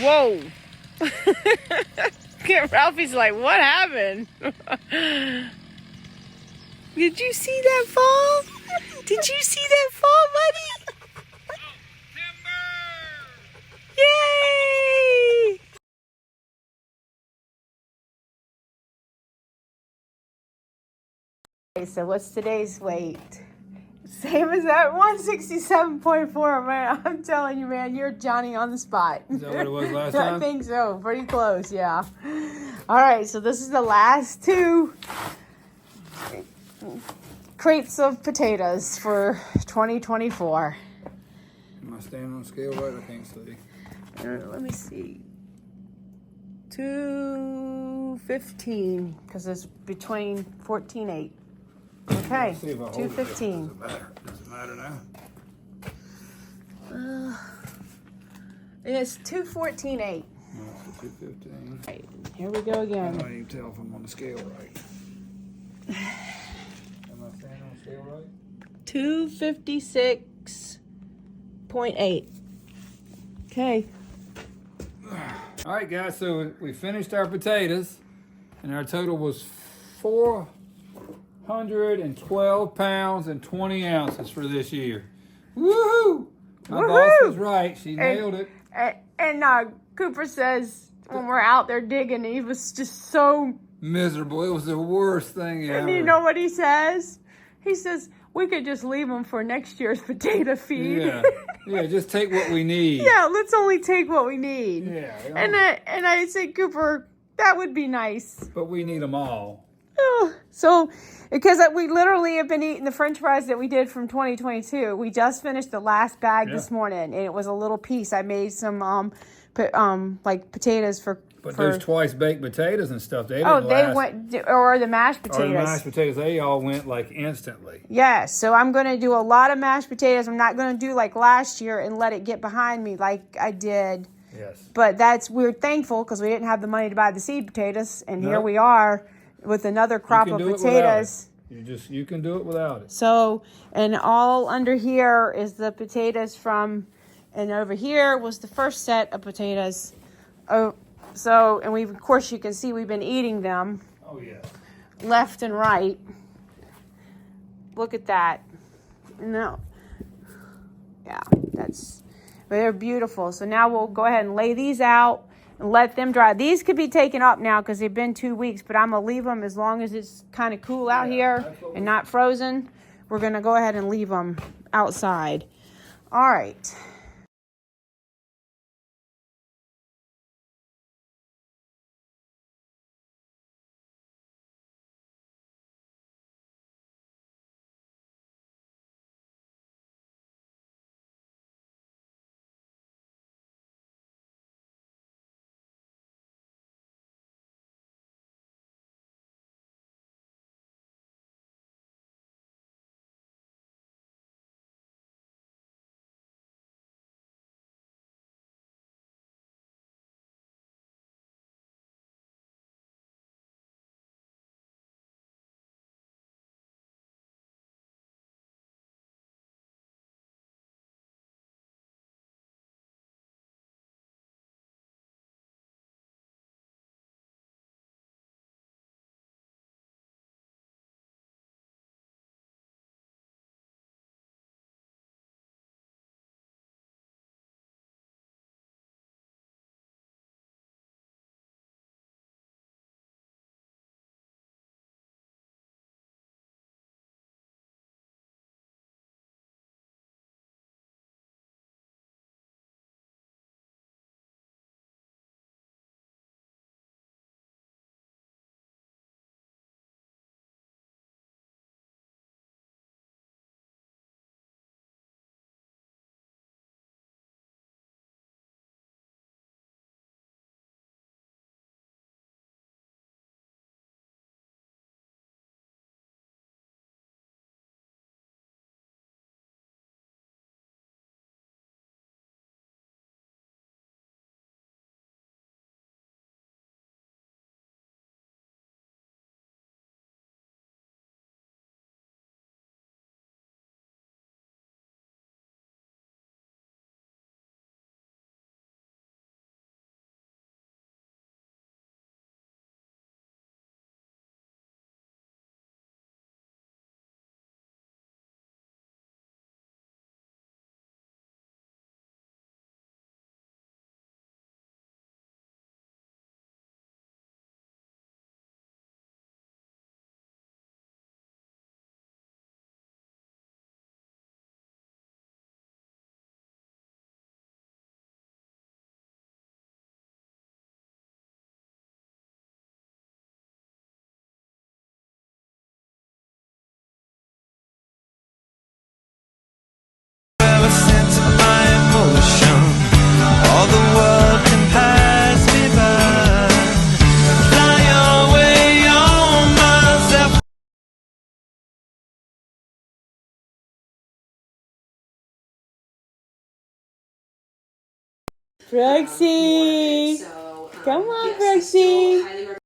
Whoa. Ralphie's like, what happened? Did you see that fall? Did you see that fall, buddy? Yay! Okay, so what's today's weight? Same as that 167.4, man. I'm telling you, man, you're Johnny on the spot. Is that what it was last time? I think so. Pretty close, yeah. All right, so this is the last 2 crates of potatoes for 2024. Am I standing on scale right? I can't see. Let me see. 215, because it's between 14.8. Okay, 215. Doesn't matter now. It's 214.8. No, it's 215. Right, here we go I again. don't even tell if I'm on the scale right. Am I standing on the scale right? 256.8. Okay. All right, guys, so we finished our potatoes, and our total was 412 pounds and 20 ounces for this year. Woohoo! My boss was right. She nailed it. And Cooper says when we're out there digging, he was just so miserable. It was the worst thing ever. And you know what he says? He says, we could just leave them for next year's potato feed. Yeah, yeah, just take what we need. Yeah, let's only take what we need. Yeah. And I said, Cooper, that would be nice. But we need them all. Oh, so, because we literally have been eating the French fries that we did from 2022. We just finished the last bag this morning, and it was a little piece. I made some like potatoes for. But those twice baked potatoes and stuff, they went, or the mashed potatoes. Or the mashed potatoes, they all went like instantly. Yeah, so I'm going to do a lot of mashed potatoes. I'm not going to do like last year and let it get behind me like I did. Yes. But we're thankful because we didn't have the money to buy the seed potatoes, and here we are with another crop of potatoes. You can do it without it. So, and all under here is the potatoes from, and over here was the first set of potatoes. Oh. So, and of course, you can see we've been eating them. Oh, yeah. Left and right. Look at that. No. Yeah, they're beautiful. So now we'll go ahead and lay these out and let them dry. These could be taken up now because they've been 2 weeks, but I'm going to leave them as long as it's kind of cool out here and not frozen. We're going to go ahead and leave them outside. All right. Brooksy. So, Come on, yes, I still Brooksy. highly recommend